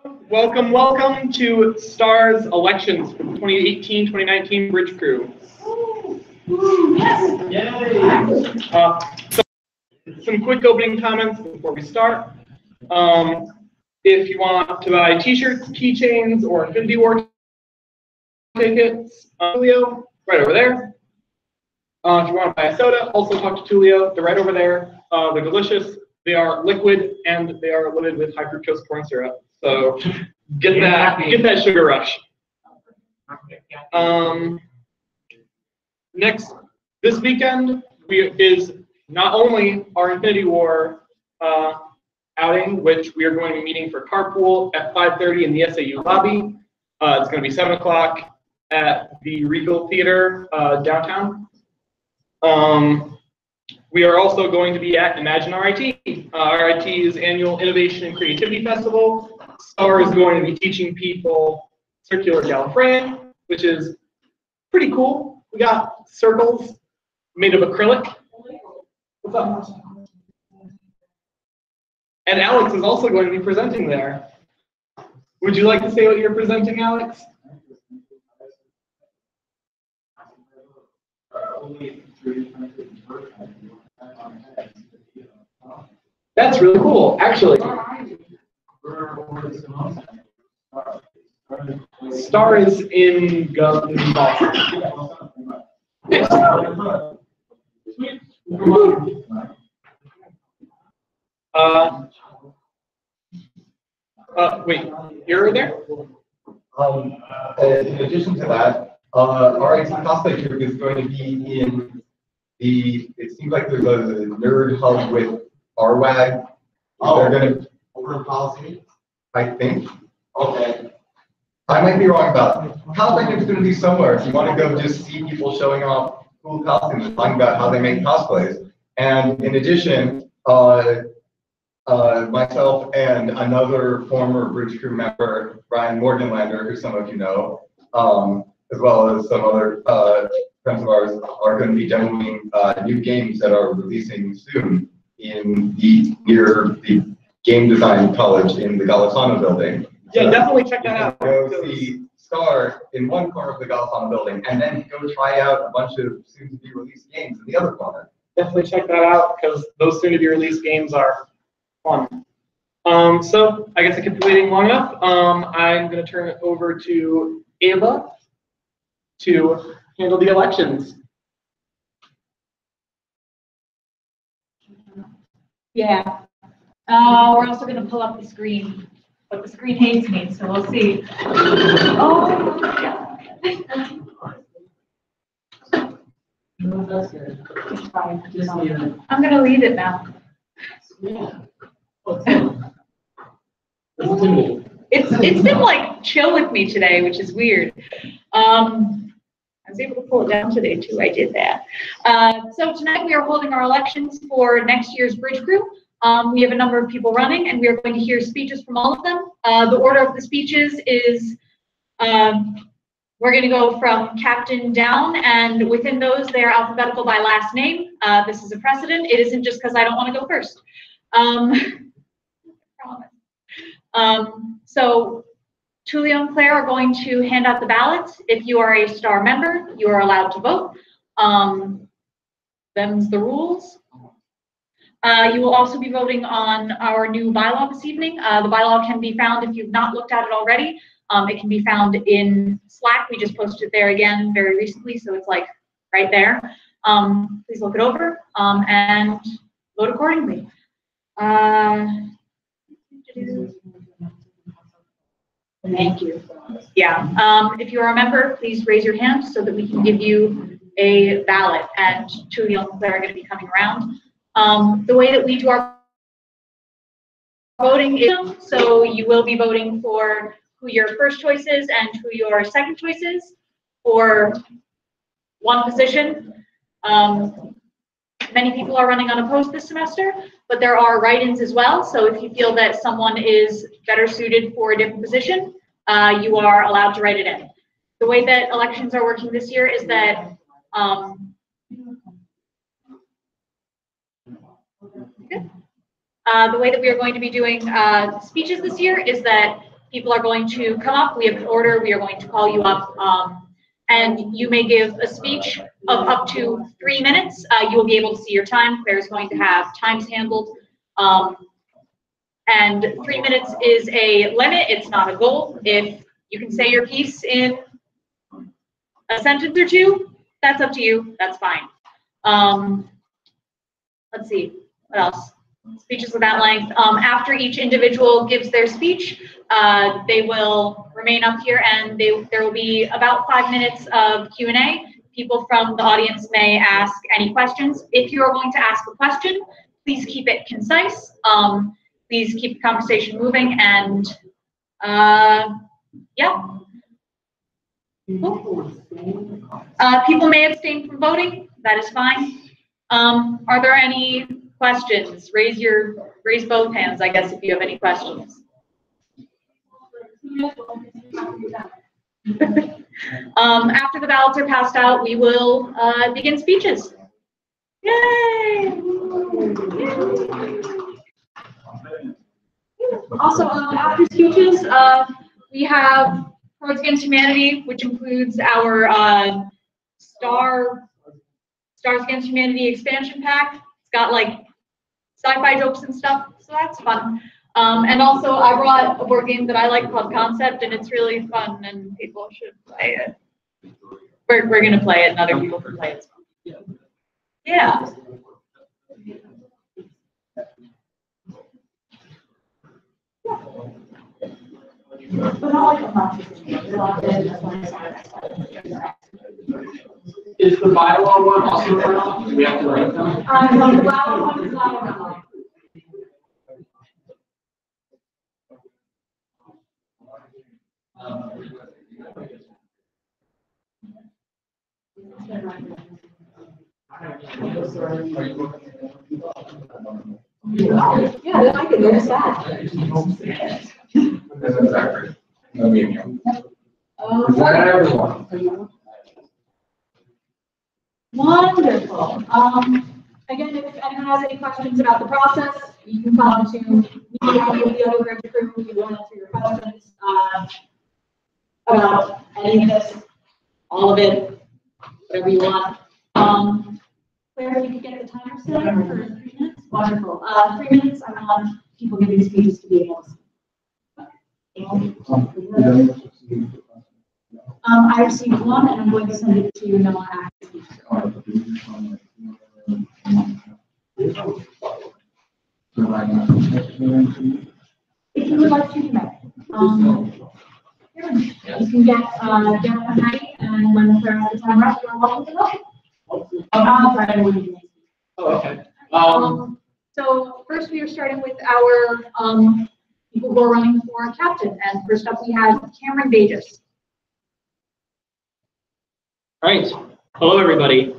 Welcome, welcome to STAR's elections for the 2018-2019 Bridge Crew. Some quick opening comments before we start. If you want to buy t-shirts, keychains, or Infinity War tickets, Tulio, right over there. If you want to buy a soda, also talk to Tulio. They're right over there. They're delicious. They are liquid and they are loaded with high fructose corn syrup. So get that sugar rush. Next, this weekend is not only our Infinity War outing, which we are going to be meeting for carpool at 5:30 in the SAU lobby. It's going to be 7 o'clock at the Regal Theater downtown. We are also going to be at Imagine RIT. RIT's annual Innovation and Creativity Festival. STAR is going to be teaching people circular Gallifreyan, which is pretty cool. We got circles made of acrylic. What's up? And Alex is also going to be presenting there. Would you like to say what you're presenting, Alex? That's really cool, actually. STAR is in Boston. Wait, you're there? In addition to that, our IT cosplay group is going to be in it seems like there's a nerd hub with RWAG. They're going to over policy, I think. Okay. I might be wrong about it. Cosplay is going to be somewhere if you want to go just see people showing off cool costumes and talking about how they make cosplays. And in addition, myself and another former Bridge Crew member, Brian Morganlander, who some of you know, as well as some other friends of ours, are going to be demoing new games that are releasing soon near the Game Design College in the Golisano building. Yeah, so definitely check that out. Go see STAR in one corner of the Golisano building, and then go try out a bunch of soon-to-be-released games in the other corner. Definitely check that out, because those soon-to-be-released games are fun. So I guess I kept waiting long enough. I'm going to turn it over to Ava to handle the elections. Yeah. We're also going to pull up the screen, but the screen hates me, so we'll see. Oh, yeah. It's fine. I'm going to leave it now. It's been like chill with me today, which is weird. I was able to pull it down today too. I did that. So tonight we are holding our elections for next year's Bridge Crew. We have a number of people running, and we are going to hear speeches from all of them. The order of the speeches is we're going to go from captain down, and within those they are alphabetical by last name. This is a precedent. It isn't just because I don't want to go first. So Tulio and Claire are going to hand out the ballots. If you are a STAR member, you are allowed to vote. Them's the rules. You will also be voting on our new bylaw this evening. The bylaw can be found, if you've not looked at it already, it can be found in Slack. We just posted it there again very recently, so it's like right there. Please look it over and vote accordingly. Thank you. Yeah, if you are a member, please raise your hand so that we can give you a ballot, and Tulio and Claire are going to be coming around. The way that we do our voting is, so you will be voting for who your first choice is and who your second choice is for one position. Many people are running unopposed this semester, but there are write-ins as well. So if you feel that someone is better suited for a different position, you are allowed to write it in. The way that elections are working this year is that the way that we are going to be doing speeches this year is that people are going to come up. We have an order. We are going to call you up. And you may give a speech of up to 3 minutes. You will be able to see your time. Claire's going to have times handled. And 3 minutes is a limit. It's not a goal. If you can say your piece in a sentence or two, that's up to you. That's fine. Let's see. What else? Speeches of that length. After each individual gives their speech, they will remain up here, and there will be about 5 minutes of Q&A. People from the audience may ask any questions. If you are going to ask a question, please keep it concise. Please keep the conversation moving, and yeah. Cool. People may abstain from voting. That is fine. Are there any questions? Raise both hands, I guess, if you have any questions. After the ballots are passed out, we will begin speeches. Yay! Also, after speeches, we have Cards Against Humanity, which includes our Stars Against Humanity expansion pack. It's got like sci-fi jokes and stuff, so that's fun. And also, I brought a board game that I like called Concept, and it's really fun, and people should play it. We're gonna play it, and other people can play it as well. Yeah. Is the bylaw one also around? Do we have to write them? The bylaw one is not around. Yeah, I can notice that. That's accurate. Is that everyone? Wonderful. Again, if anyone has any questions about the process, you can come to me or any of the other group if you want to answer your questions about any of this, all of it, whatever you want. Claire, if you could get the timer set up for 3 minutes. Wonderful. 3 minutes, I want people giving speeches to be able to. I received one, and I'm going to send it to you Noah after speech. If you would like to, you may. You can get up at night, and when Claire has the timer up, you're welcome to go. Oh, okay. So first we are starting with our people who are running for captain, and first up we have Cameron Bages. All right. Hello, everybody.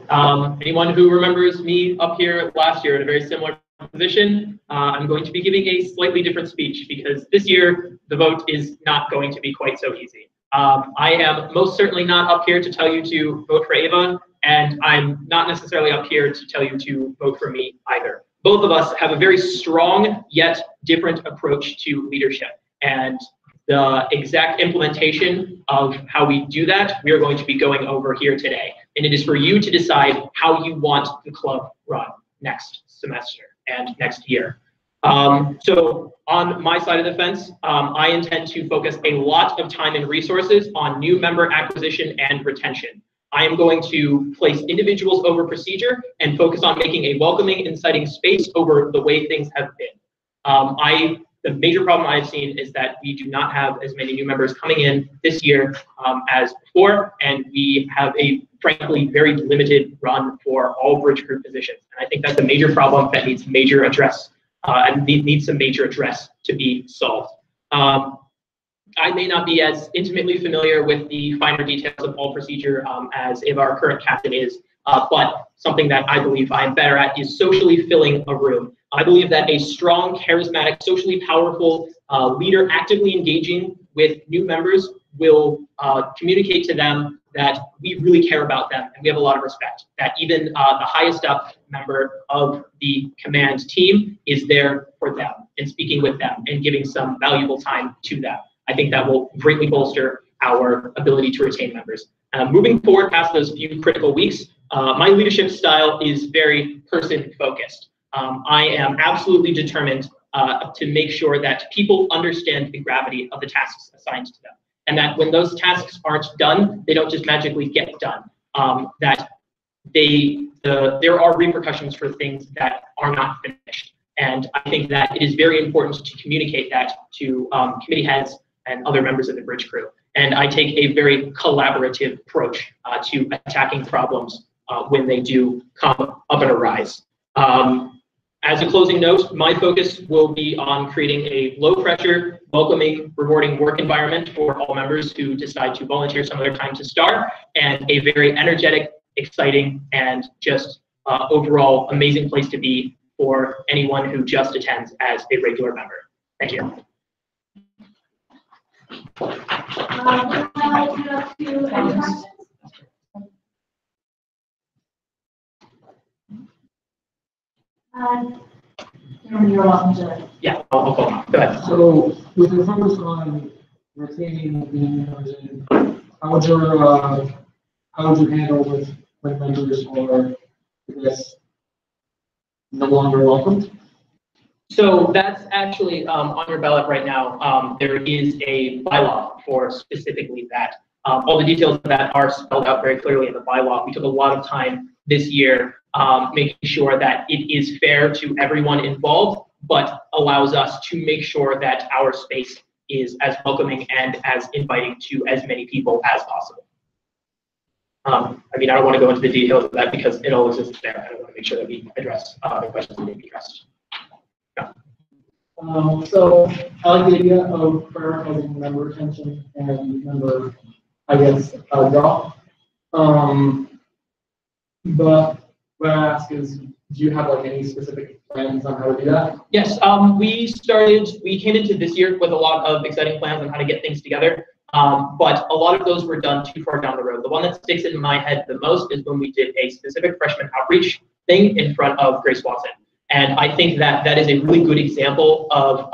Anyone who remembers me up here last year in a very similar position, I'm going to be giving a slightly different speech because this year the vote is not going to be quite so easy. I am most certainly not up here to tell you to vote for Ava, and I'm not necessarily up here to tell you to vote for me either. Both of us have a very strong yet different approach to leadership, and the exact implementation of how we do that, we are going to be going over here today. And it is for you to decide how you want the club run next semester and next year. So on my side of the fence, I intend to focus a lot of time and resources on new member acquisition and retention. I am going to place individuals over procedure and focus on making a welcoming, inciting space over the way things have been. The major problem I've seen is that we do not have as many new members coming in this year as before, and we have a frankly very limited run for all bridge group positions. And I think that's a major problem that needs major address and needs some major address to be solved. I may not be as intimately familiar with the finer details of all procedure as Ava, our current captain, is, but something that I believe I am better at is socially filling a room. I believe that a strong, charismatic, socially powerful leader actively engaging with new members will communicate to them that we really care about them and we have a lot of respect, that even the highest up member of the command team is there for them and speaking with them and giving some valuable time to them. I think that will greatly bolster our ability to retain members. Moving forward past those few critical weeks, my leadership style is very person-focused. I am absolutely determined to make sure that people understand the gravity of the tasks assigned to them, and that when those tasks aren't done, they don't just magically get done. That there are repercussions for things that are not finished. And I think that it is very important to communicate that to committee heads and other members of the bridge crew. And I take a very collaborative approach to attacking problems when they do come up and arise. As a closing note, my focus will be on creating a low-pressure, welcoming, rewarding work environment for all members who decide to volunteer some of their time to STAR, and a very energetic, exciting, and just overall amazing place to be for anyone who just attends as a regular member. Thank you. You're welcome to. Yeah, I'll go ahead. So with your focus on retaining the members, how would you handle with when members are, I guess, no longer welcome? So that's actually on your ballot right now. There is a bylaw for specifically that. All the details of that are spelled out very clearly in the bylaw. We took a lot of time this year making sure that it is fair to everyone involved, but allows us to make sure that our space is as welcoming and as inviting to as many people as possible. I mean, I don't want to go into the details of that because it all exists there. I want to make sure that we address the questions that need to be addressed. Yeah. So I like the idea of prioritizing member retention and member, I guess, draw. But what I ask is, do you have like any specific plans on how to do that? Yes, we came into this year with a lot of exciting plans on how to get things together. But a lot of those were done too far down the road. The one that sticks in my head the most is when we did a specific freshman outreach thing in front of Grace Watson. And I think that that is a really good example of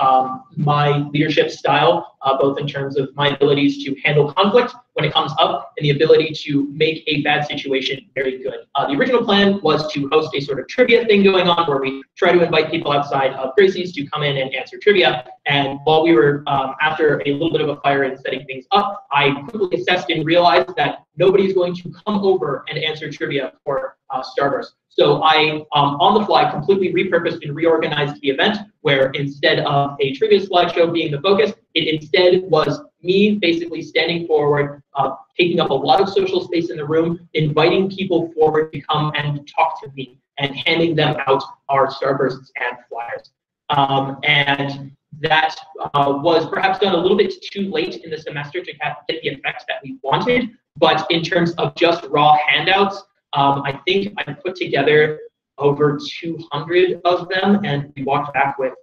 my leadership style, both in terms of my abilities to handle conflict when it comes up and the ability to make a bad situation very good. The original plan was to host a sort of trivia thing going on where we try to invite people outside of Gracie's to come in and answer trivia. And while we were, after a little bit of a fire in setting things up, I quickly assessed and realized that nobody's going to come over and answer trivia for Starburst. So I, on the fly, completely repurposed and reorganized the event, where instead of a trivia slideshow being the focus, it instead was me basically standing forward, taking up a lot of social space in the room, inviting people forward to come and talk to me, and handing them out our Starbursts and flyers. And that was perhaps done a little bit too late in the semester to get the effect that we wanted, but in terms of just raw handouts, I think I put together over 200 of them, and we walked back with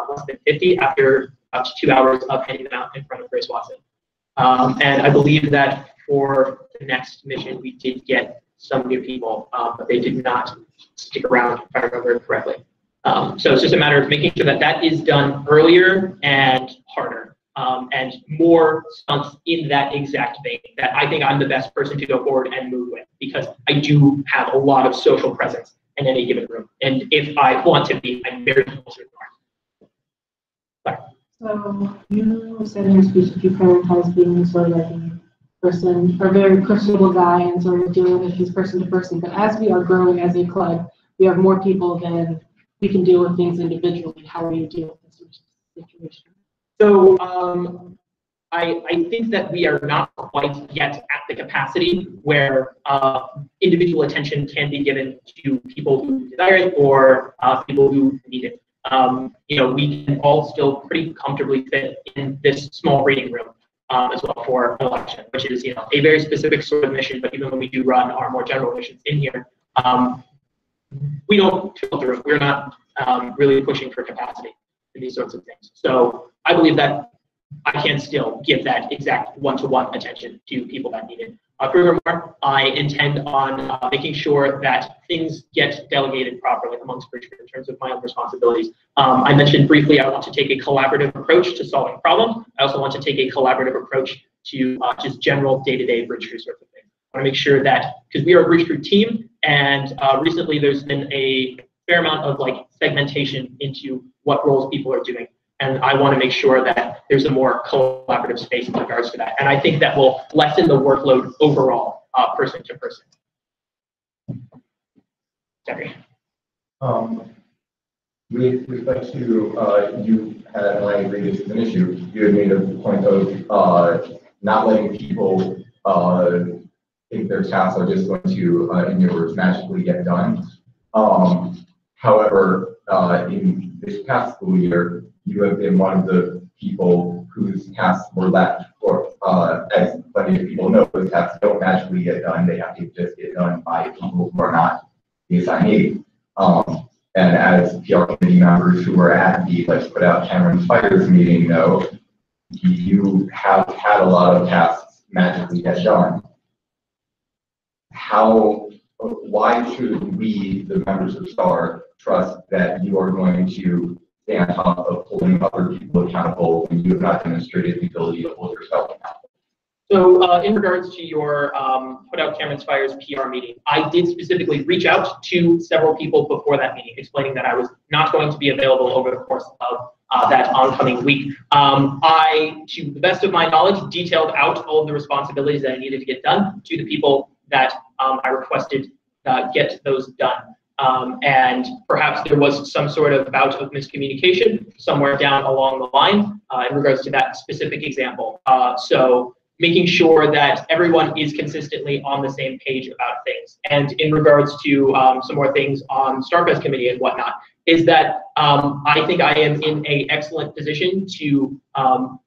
less than 50 after about 2 hours of handing them out in front of Grace Watson. And I believe that for the next mission, we did get some new people, but they did not stick around, if I remember correctly. So it's just a matter of making sure that that is done earlier and harder. And more stunts in that exact vein that I think I'm the best person to go forward and move with, because I do have a lot of social presence in any given room. And if I want to be, I'm very close to it. So you said in your speech that you prioritize being sort of like a person, or very personable guy, and sort of dealing with issues person to person. But as we are growing as a club, we have more people than we can deal with things individually. How do you deal with this situation? So I think that we are not quite yet at the capacity where individual attention can be given to people who desire it or people who need it. You know, we can all still pretty comfortably fit in this small reading room as well for an election, which is, you know, a very specific sort of mission. But even when we do run our more general missions in here, we don't fill the room. We're not really pushing for capacity in these sorts of things. So I believe that I can still give that exact one-to-one attention to people that need it. Furthermore, I intend on making sure that things get delegated properly amongst Bridgeford in terms of my own responsibilities. I mentioned briefly I want to take a collaborative approach to solving problems. I also want to take a collaborative approach to just general day-to-day Bridgeford sorts of things. I want to make sure that, because we are a Bridgeford team, and recently there's been a fair amount of like segmentation into what roles people are doing. And I want to make sure that there's a more collaborative space in regards to that. And I think that will lessen the workload overall, person to person. Sorry. With respect to you had, and I agree this is an issue, you had made a point of not letting people think their tasks are just going to, in your words, magically get done. However, in this past school year, you have been one of the people whose tasks were left, or as plenty of people know, those tasks don't magically get done. They have to just get done by people who are not the assignee. And as PR committee members who were at the Let's Put Out Cameron's Fires meeting know, you have had a lot of tasks magically get done. Why should we, the members of STAR, trust that you are going to stay on top of holding other people accountable when you have not demonstrated the ability to hold yourself accountable? So in regards to your Put Out Cameron's Fires PR meeting, I did specifically reach out to several people before that meeting, explaining that I was not going to be available over the course of that oncoming week. I, to the best of my knowledge, detailed out all of the responsibilities that I needed to get done to the people that I requested get those done. And perhaps there was some sort of bout of miscommunication somewhere down along the line in regards to that specific example. So making sure that everyone is consistently on the same page about things. And in regards to some more things on StarFest committee and whatnot, is that I think I am in an excellent position to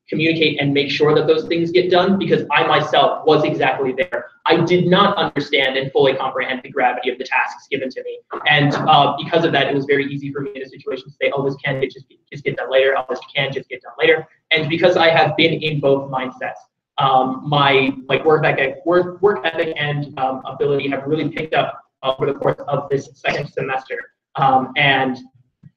communicate and make sure that those things get done, because I myself was exactly there. I did not understand and fully comprehend the gravity of the tasks given to me. And because of that, it was very easy for me in a situation to say, oh, this can just get done later, oh, this can just get done later. And because I have been in both mindsets, my work ethic and ability have really picked up over the course of this second semester. And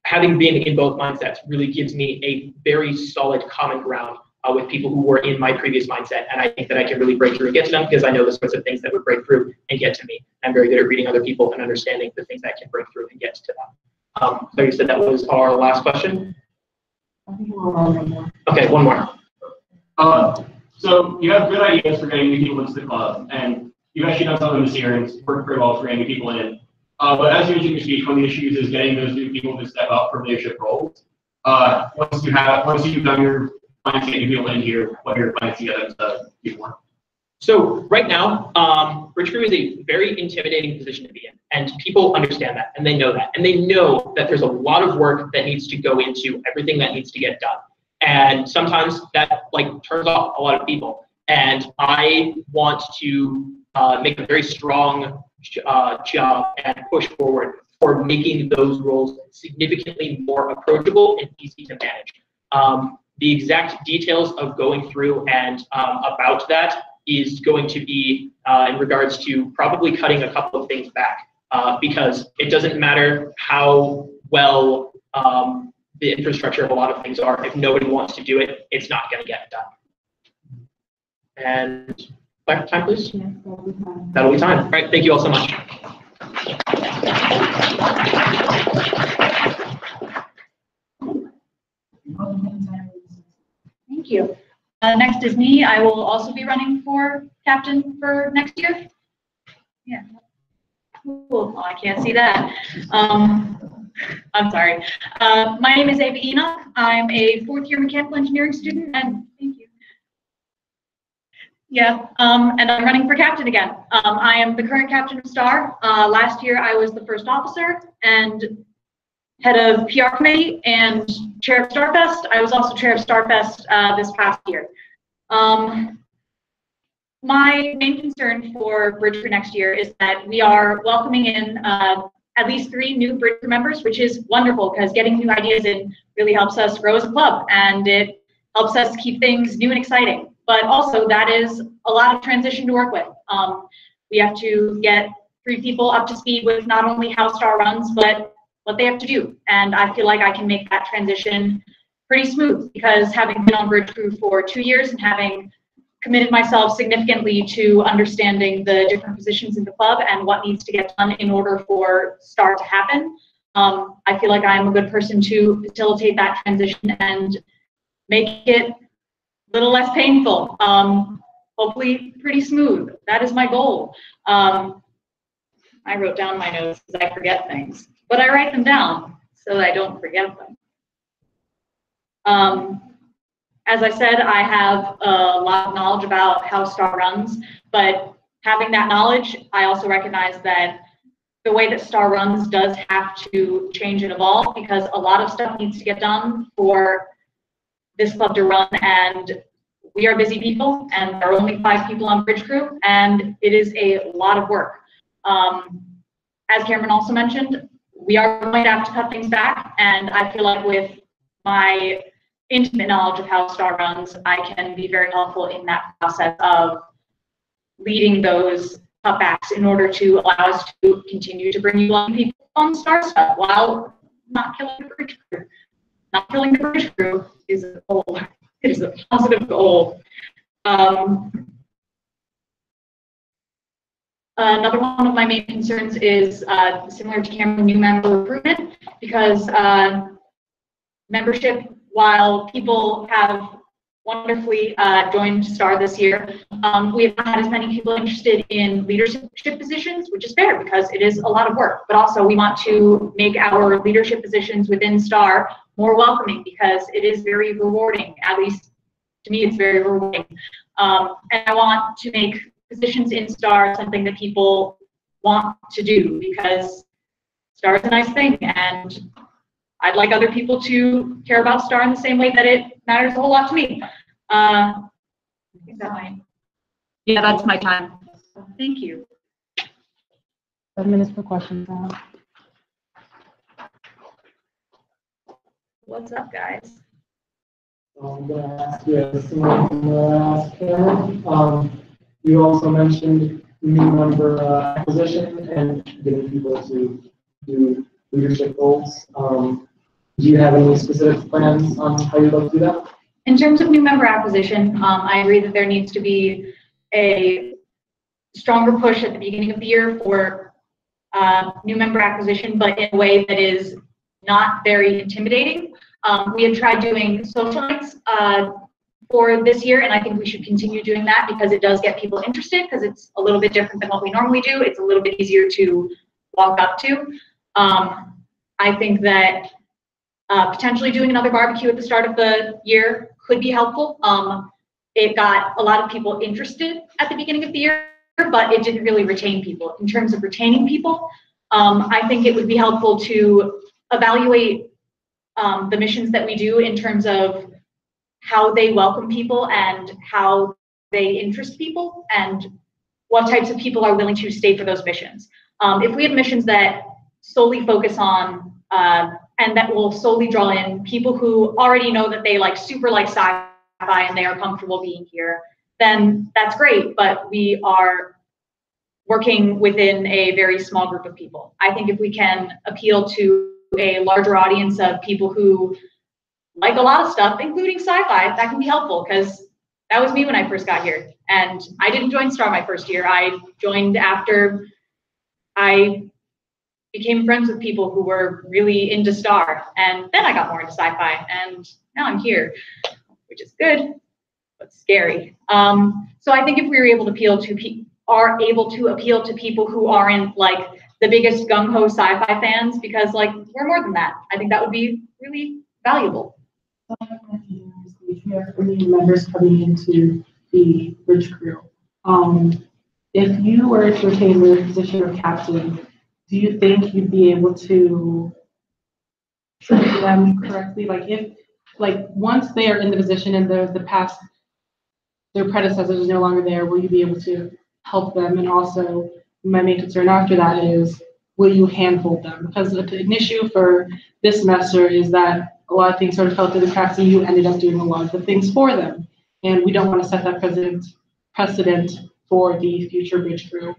having been in both mindsets really gives me a very solid common ground with people who were in my previous mindset. And I think that I can really break through and get to them, because I know the sorts of things that would break through and get to me. I'm very good at reading other people and understanding the things that can break through and get to them. So you said that was our last question? I think we'll allow one more. Okay, one more. So you have good ideas for getting new people into the club, and you've actually done some of them this year, and it's worked pretty well for getting new people in. But as you mentioned in your speech, one of the issues is getting those new people to step up for leadership roles. Once you've done your plans to get new people in here, what are your plans to get them to do more? So right now, Bridge Crew is a very intimidating position to be in, and people understand that, and they know that, and they know that there's a lot of work that needs to go into everything that needs to get done. And sometimes that turns off a lot of people. And I want to make a very strong job and push forward for making those roles significantly more approachable and easy to manage. The exact details of going through and about that is going to be in regards to probably cutting a couple of things back, because it doesn't matter how well the infrastructure of a lot of things are. If nobody wants to do it, it's not going to get done. And time, please. Yes, that'll be time. That'll be time. All right. Thank you all so much. Thank you. Next is me. I will also be running for captain for next year. Yeah. Cool. Oh, I can't see that. I'm sorry. My name is Ava Enoch. I'm a fourth-year mechanical engineering student, and thank you. Yeah, and I'm running for captain again. I am the current captain of STAR. Last year, I was the first officer and head of PR committee and chair of StarFest. I was also chair of StarFest this past year. My main concern for Bridge for next year is that we are welcoming in at least 3 new Bridge members, which is wonderful because getting new ideas in really helps us grow as a club, and it helps us keep things new and exciting. But also that is a lot of transition to work with. We have to get 3 people up to speed with not only how STAR runs, but what they have to do. And I feel like I can make that transition pretty smooth, because having been on Bridge Crew for 2 years and having committed myself significantly to understanding the different positions in the club and what needs to get done in order for STAR to happen, I feel like I'm a good person to facilitate that transition and make it a little less painful. Hopefully pretty smooth. That is my goal. I wrote down my notes because I forget things, but I write them down so that I don't forget them. As I said, I have a lot of knowledge about how STAR runs, but having that knowledge, I also recognize that the way that STAR runs does have to change and evolve, because a lot of stuff needs to get done for this club to run, and we are busy people, and there are only 5 people on Bridge Crew, and it is a lot of work. As Cameron also mentioned, we are going to have to cut things back, and I feel like with my intimate knowledge of how STAR runs, I can be very helpful in that process of leading those cutbacks in order to allow us to continue to bring you along people on STAR stuff while not killing the Bridge Crew. Not killing the Bridge Crew is a goal. It is a positive goal. Another one of my main concerns is similar to Cameron, new member recruitment, because membership, while people have wonderfully joined STAR this year, we have not had as many people interested in leadership positions, which is fair because it is a lot of work. But also we want to make our leadership positions within STAR more welcoming, because it is very rewarding. At least to me, it's very rewarding. And I want to make positions in STAR something that people want to do, because STAR is a nice thing, and I'd like other people to care about STAR in the same way that it matters a whole lot to me. Is that mine? Yeah, that's my time. Thank you. 5 minutes per question. What's up, guys? I'm going to ask you a similar thing that I asked Cameron. You also mentioned new member acquisition and getting people to do leadership roles. Do you have any specific plans on how you'd like to do that? In terms of new member acquisition, I agree that there needs to be a stronger push at the beginning of the year for new member acquisition, but in a way that is not very intimidating. We had tried doing social nights for this year, and I think we should continue doing that because it does get people interested, because it's a little bit different than what we normally do. It's a little bit easier to walk up to. I think that potentially doing another barbecue at the start of the year could be helpful. It got a lot of people interested at the beginning of the year, but it didn't really retain people. In terms of retaining people, I think it would be helpful to evaluate the missions that we do in terms of how they welcome people and how they interest people and what types of people are willing to stay for those missions. If we have missions that solely focus on and that will solely draw in people who already know that they super like sci-fi and they are comfortable being here, then that's great, but we are working within a very small group of people. I think if we can appeal to a larger audience of people who like a lot of stuff, including sci-fi, that can be helpful, because that was me when I first got here. And I didn't join STAR my first year. I joined after I became friends with people who were really into STAR, and then I got more into sci-fi, and now I'm here, which is good, but scary. So I think if we were able to appeal to people who aren't the biggest gung-ho sci-fi fans, because we're more than that, I think that would be really valuable. We have new members coming into the Bridge Crew. If you were to retain the position of captain, do you think you'd be able to treat them correctly? Once they are in the position and their predecessors are no longer there, will you be able to help them? And also, my main concern after that is, will you handhold them? Because an issue for this semester is that a lot of things sort of fell through the cracks and you ended up doing a lot of the things for them. And we don't want to set that precedent for the future bridge crew.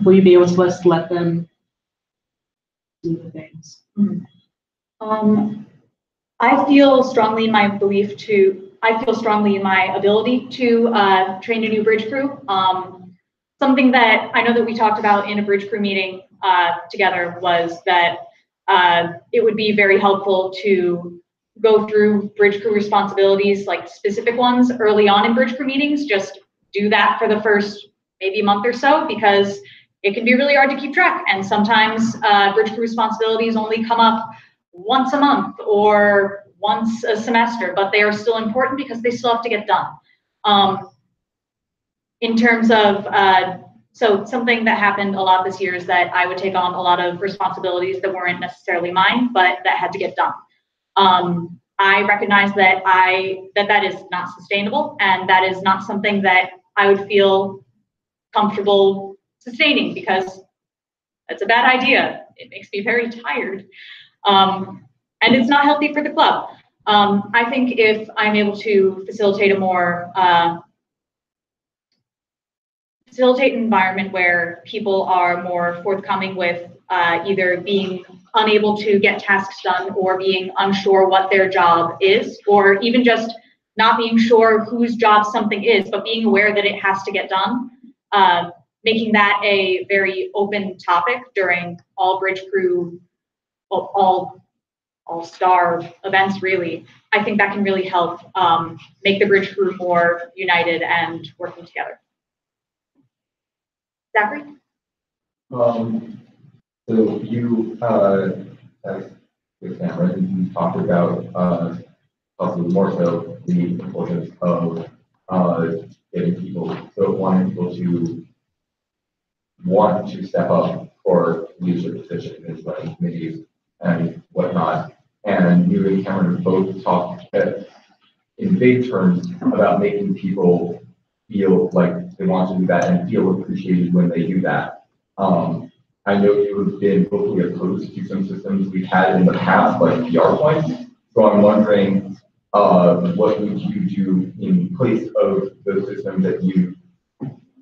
Will you be able to just let them do the things? I feel strongly in my ability to train a new bridge crew. Something that I know that we talked about in a bridge crew meeting together was that it would be very helpful to go through bridge crew responsibilities, like specific ones early on in bridge crew meetings. Just do that for the first maybe month or so, because it can be really hard to keep track. And sometimes bridge crew responsibilities only come up once a month or once a semester, but they are still important because they still have to get done. In terms of, so something that happened a lot this year is that I would take on a lot of responsibilities that weren't necessarily mine, but that had to get done. I recognize that that is not sustainable, and that is not something that I would feel comfortable sustaining, because that's a bad idea. It makes me very tired. And it's not healthy for the club. I think if I'm able to facilitate a more facilitate an environment where people are more forthcoming with either being unable to get tasks done or being unsure what their job is, or even just not being sure whose job something is, but being aware that it has to get done, making that a very open topic during all bridge crew, all star events, really. I think that can really help make the bridge crew more united and working together. Zachary? So you, as with Cameron, you talked about possibly more so the importance of getting people, so wanting people to want to step up for leadership positions in running committees and whatnot. And you and Cameron both talked in vague terms about making people feel like they want to do that and feel appreciated when they do that. I know you have been vocally opposed to some systems we've had in the past, like PR points. So I'm wondering, what would you do in place of those systems that you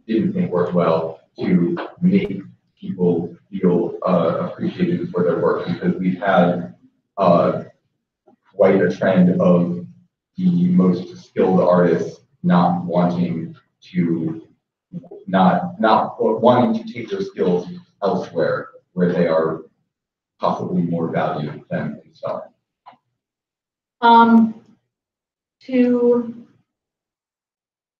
didn't think worked well to make people feel appreciated for their work? Because we've had quite a trend of the most skilled artists not wanting to take their skills elsewhere where they are possibly more valued than in STAR.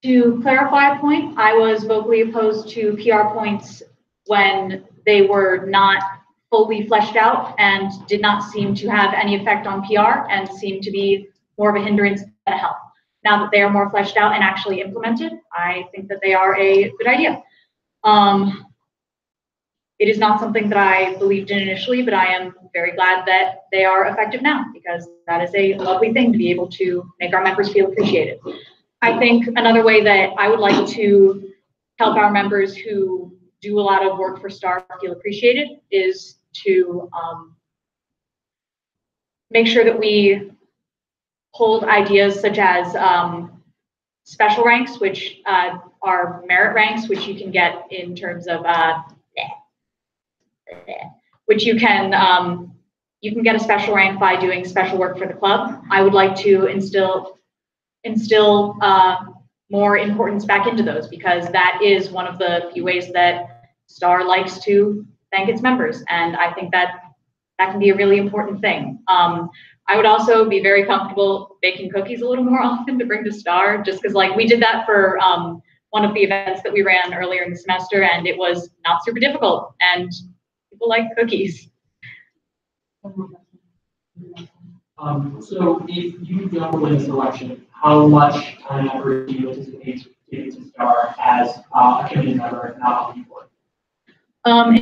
To clarify a point, I was vocally opposed to PR points when they were not fully fleshed out and did not seem to have any effect on PR and seemed to be more of a hindrance than a help. Now that they are more fleshed out and actually implemented, I think that they are a good idea. It is not something that I believed in initially, but I am very glad that they are effective now, because that is a lovely thing to be able to make our members feel appreciated. I think another way that I would like to help our members who do a lot of work for STAR feel appreciated is to make sure that we hold ideas such as special ranks, which are merit ranks, which you can get in terms of which you can get a special rank by doing special work for the club. I would like to instill more importance back into those, because that is one of the few ways that STAR likes to thank its members, and I think that can be a really important thing. I would also be very comfortable baking cookies a little more often to bring to STAR, just because like we did that for one of the events that we ran earlier in the semester, and it was not super difficult, and people like cookies. So if you don't win this election, how much time effort do you anticipate giving to STAR as a committee member, not on the board?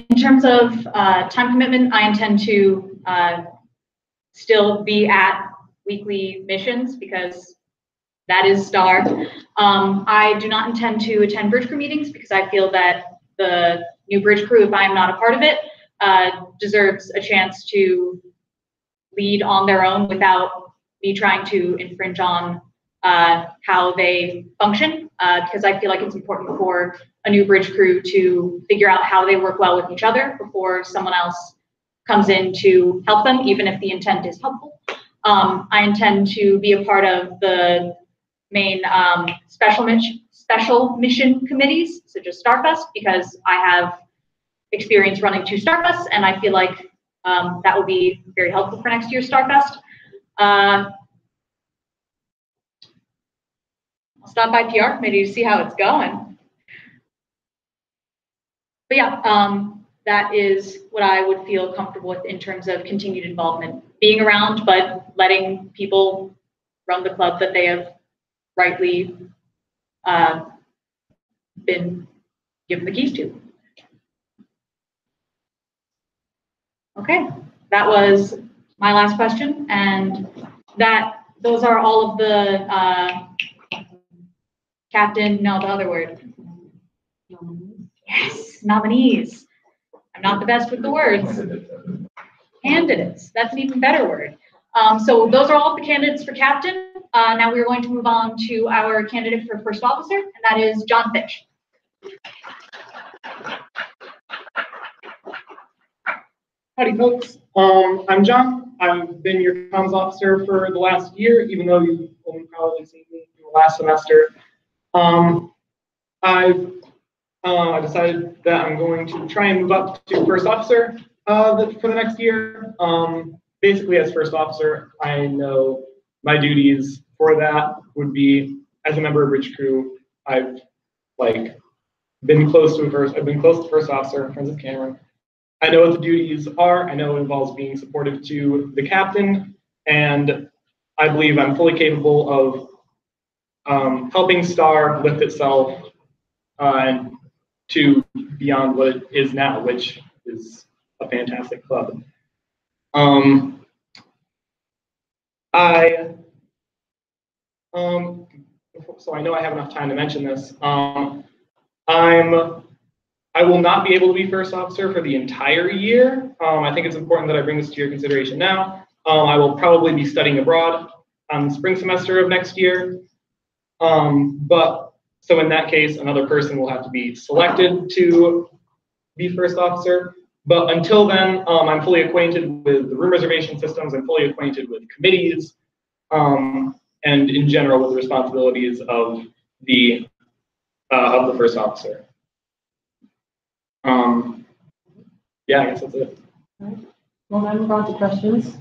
In terms of time commitment, I intend to still be at weekly missions, because that is STAR. I do not intend to attend bridge crew meetings, because I feel that the new bridge crew, if I am not a part of it, deserves a chance to lead on their own without me trying to infringe on how they function, because I feel like it's important for a new bridge crew to figure out how they work well with each other before someone else comes in to help them, even if the intent is helpful. I intend to be a part of the main special mission committees, such as Starfest, because I have experience running 2 Starfests, and I feel like that will be very helpful for next year's Starfest. I'll stop by PR committee to see how it's going. But yeah, that is what I would feel comfortable with in terms of continued involvement. Being around, but letting people run the club that they have rightly been given the keys to. Okay, that was my last question, and those are all of the the other word. Yes, nominees. I'm not the best with the words. Candidates, that's an even better word. So those are all of the candidates for captain. Now we're going to move on to our candidate for first officer, and that is John Fish. Howdy, folks. I'm John. I've been your comms officer for the last year, even though you've only probably seen me through the last semester. I decided that I'm going to try and move up to first officer for the next year. Basically, as first officer, I know my duties for that would be, as a member of bridge crew, I've been close to first officer, friends of Cameron. I know what the duties are. I know it involves being supportive to the captain, and I believe I'm fully capable of helping Star lift itself to beyond what it is now, which is a fantastic club. So I know I have enough time to mention this. I will not be able to be first officer for the entire year. I think it's important that I bring this to your consideration now. I will probably be studying abroad on the spring semester of next year. So in that case, another person will have to be selected to be first officer. But until then, I'm fully acquainted with the room reservation systems. I'm fully acquainted with committees, and in general with the responsibilities of the first officer. Yeah, I guess that's it. All right. Well, then we're on to questions.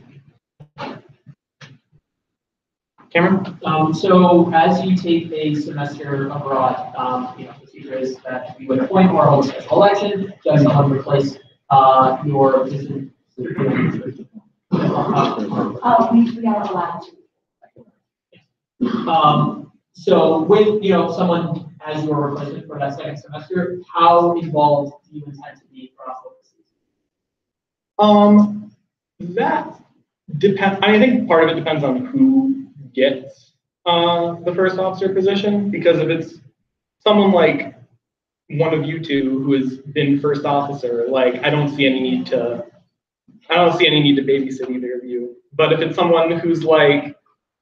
Cameron? So as you take a semester abroad, the procedure is that we would appoint or hold a special election, judge someone replace your position. We are allowed to. So with someone as your replacement for that second semester, how involved do you intend to be across the That depends. I think part of it depends on who gets the first officer position, because if it's someone like one of you two who has been first officer, I don't see any need to babysit either of you. But if it's someone who's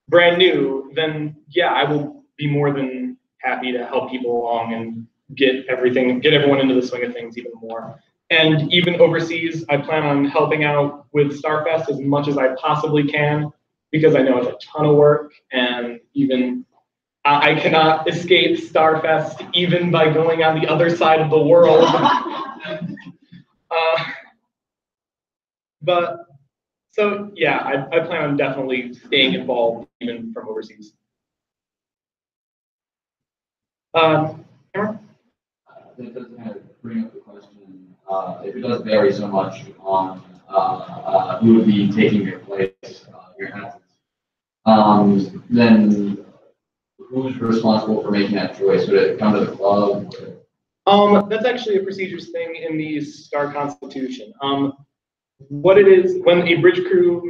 brand new, then yeah, I will be more than happy to help people along and get everyone into the swing of things even more. And even overseas, I plan on helping out with Starfest as much as I possibly can, because I know it's a ton of work, and even I cannot escape Starfest even by going on the other side of the world. So yeah, I plan on definitely staying involved even from overseas. Cameron? That does kind of bring up the question, if it does vary so much on who would be taking your place, your absence, then who's responsible for making that choice? Would it come to the club? That's actually a procedures thing in the STAR Constitution. What it is, when a bridge crew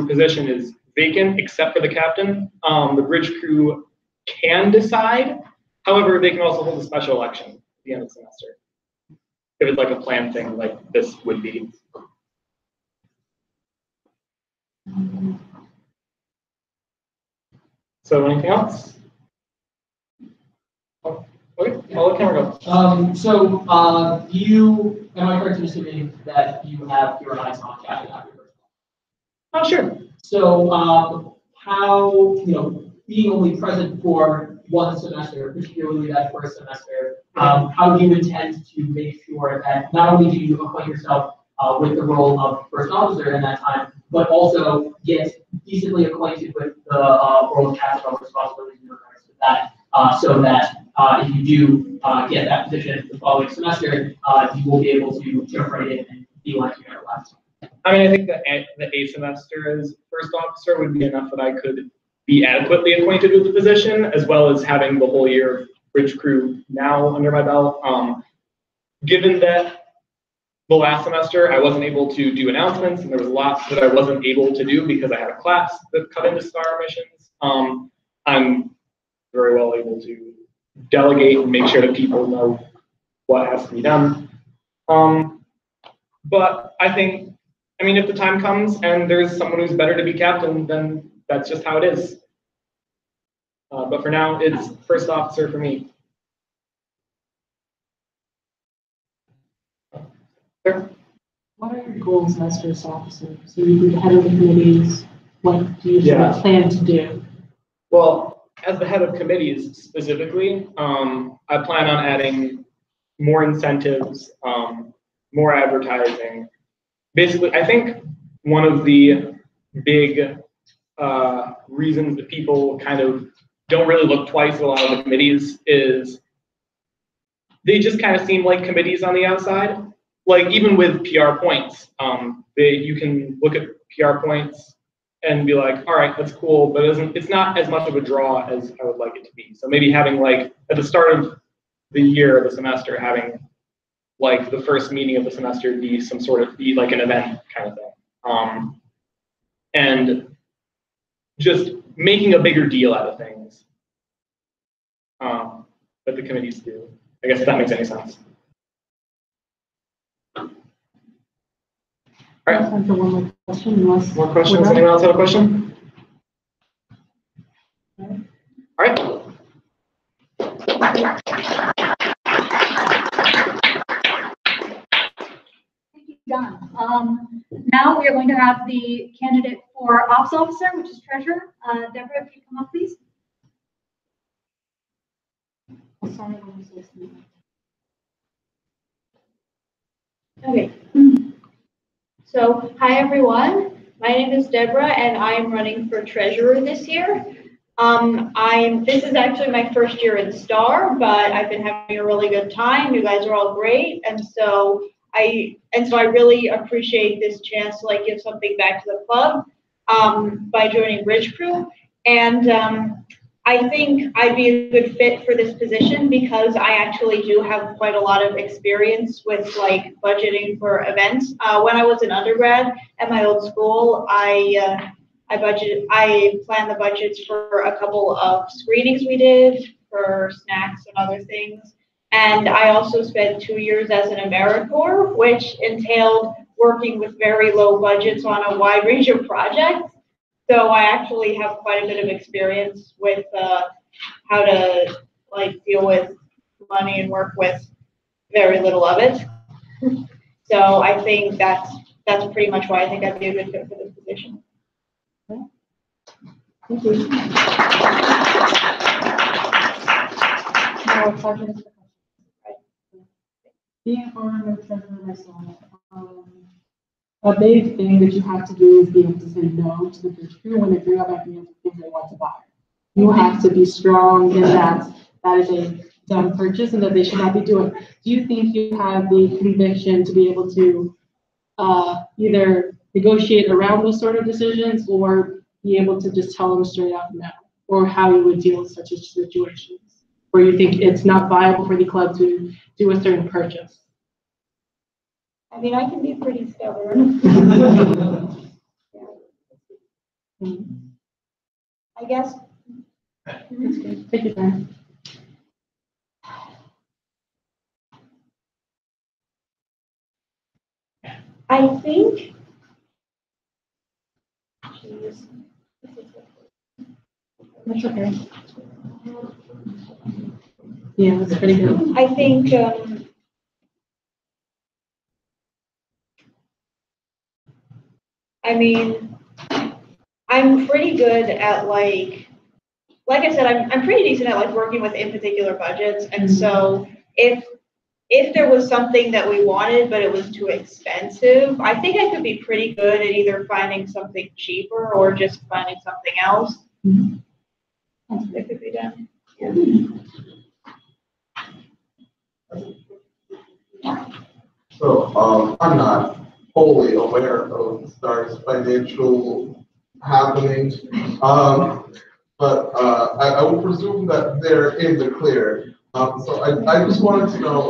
position is vacant, except for the captain, the bridge crew can decide. However, they can also hold a special election at the end of the semester, if it's a planned thing like this would be. So anything else? Oh, okay, I'll let camera go. Am I correct in assuming that you have your eyes on chat after your first? Oh, sure. So, how, being only present for one semester, particularly that first semester, how do you intend to make sure that not only do you acquaint yourself with the role of first officer in that time, but also get decently acquainted with the role of captain of responsibilities in regards to that, so that if you do get that position the following semester, you will be able to jump right in and be like you never left. I mean, I think that the A semester as first officer would be enough that I could be adequately acquainted with the position, as well as having the whole year of bridge crew now under my belt. Given that the last semester I wasn't able to do announcements, and there was lots that I wasn't able to do because I had a class that cut into star missions, I'm very well able to delegate and make sure that people know what has to be done. But I think, if the time comes and there's someone who's better to be captain, then that's just how it is. But for now, it's first officer for me. Sure. What are your goals as first officer? So you can head of the committees. What do you plan to do? Well, as the head of committees specifically, I plan on adding more incentives, more advertising. Basically, I think one of the big reasons that people kind of don't really look twice at a lot of the committees is they just kind of seem like committees on the outside. Like even with PR points, you can look at PR points and be like, all right, that's cool, but it's not as much of a draw as I would like it to be. So maybe having like at the start of the year or the semester, having like the first meeting of the semester be like an event kind of thing. And just making a bigger deal out of things that the committees do. I guess if that makes any sense. All right. Time for one more question. More questions? Anyone else have a question? All right. Thank you, John. Now we are going to have the candidate for ops officer, which is treasurer. Deborah, if you come up, please. Okay. So, hi everyone. My name is Deborah, and I am running for treasurer this year. This is actually my first year in STAR, but I've been having a really good time. You guys are all great, and so I really appreciate this chance to give something back to the club by joining Bridge Crew. And I think I'd be a good fit for this position because I actually do have quite a lot of experience with budgeting for events. When I was an undergrad at my old school, I planned the budgets for a couple of screenings we did for snacks and other things. And I also spent 2 years as an AmeriCorps, which entailed working with very low budgets on a wide range of projects. So I actually have quite a bit of experience with how to deal with money and work with very little of it. So I think that's pretty much why I think I'd be a good fit for this position. Thank you. Now, 5 minutes for questions. Being a former treasurer myself, a big thing that you have to do is be able to say no to the bridge crew when they bring up ideas of things they want to buy. You have to be strong in that is a dumb purchase and that they should not be doing. Do you think you have the conviction to be able to either negotiate around those sort of decisions or be able to just tell them straight out no? Or how you would deal with such situations where you think it's not viable for the club to do a certain purchase? I mean, I can be pretty stubborn. I guess. That's good. Take your time. I think. Geez. I'm That's okay. Yeah, that's pretty good. I think, I mean, I'm pretty good at like I said, I'm pretty decent at like working within particular budgets. And so if there was something that we wanted, but it was too expensive, I think I could be pretty good at either finding something cheaper or just finding something else. That could be done. So, I'm not wholly aware of STAR's financial happenings. But I will presume that they're in the clear. So I just wanted to know,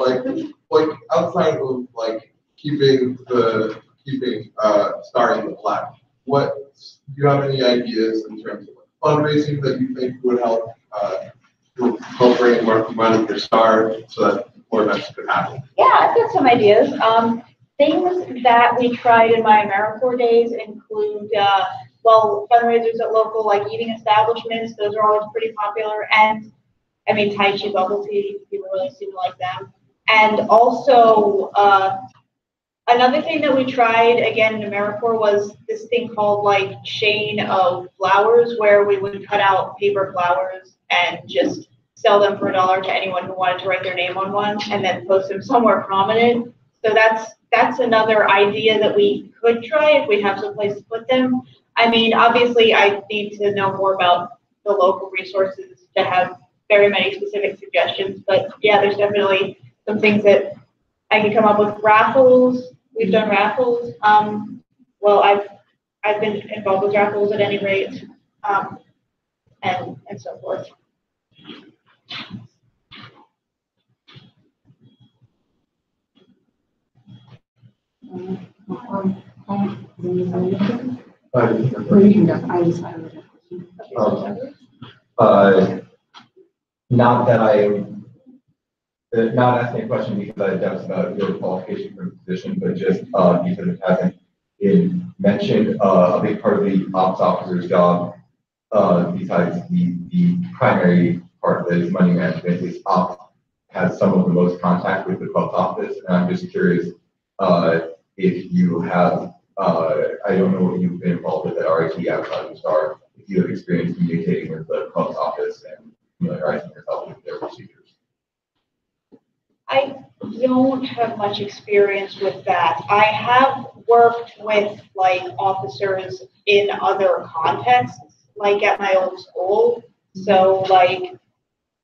like outside of like keeping Star in the black, do you have any ideas in terms of fundraising that you think would help bring more money for Star so that more events could happen? Yeah, I've got some ideas. Things that we tried in my AmeriCorps days include, fundraisers at local, like eating establishments. Those are always pretty popular. And I mean, Tai Chi bubble tea, people really seem to like them. And also, another thing that we tried again in AmeriCorps was this thing called like chain of flowers, where we would cut out paper flowers and just sell them for $1 to anyone who wanted to write their name on one, and then post them somewhere prominent. So that's another idea that we could try if we have some place to put them. I mean, obviously, I need to know more about the local resources to have very many specific suggestions. But yeah, there's definitely some things that I can come up with. Raffles, we've done raffles. I've been involved with raffles at any rate, and so forth. Not that I, not asking a question because I have doubts about your qualification for the position, but just because it hasn't been mentioned, a big part of the ops officer's job, besides the primary part that is money management, is ops has some of the most contact with the club's office, and I'm just curious if you have, I don't know what you've been involved with at RIT outside of STAR, if you have experience communicating with the club's office and familiarizing yourself with their procedures. I don't have much experience with that. I have worked with like officers in other contexts, like at my old school. So like,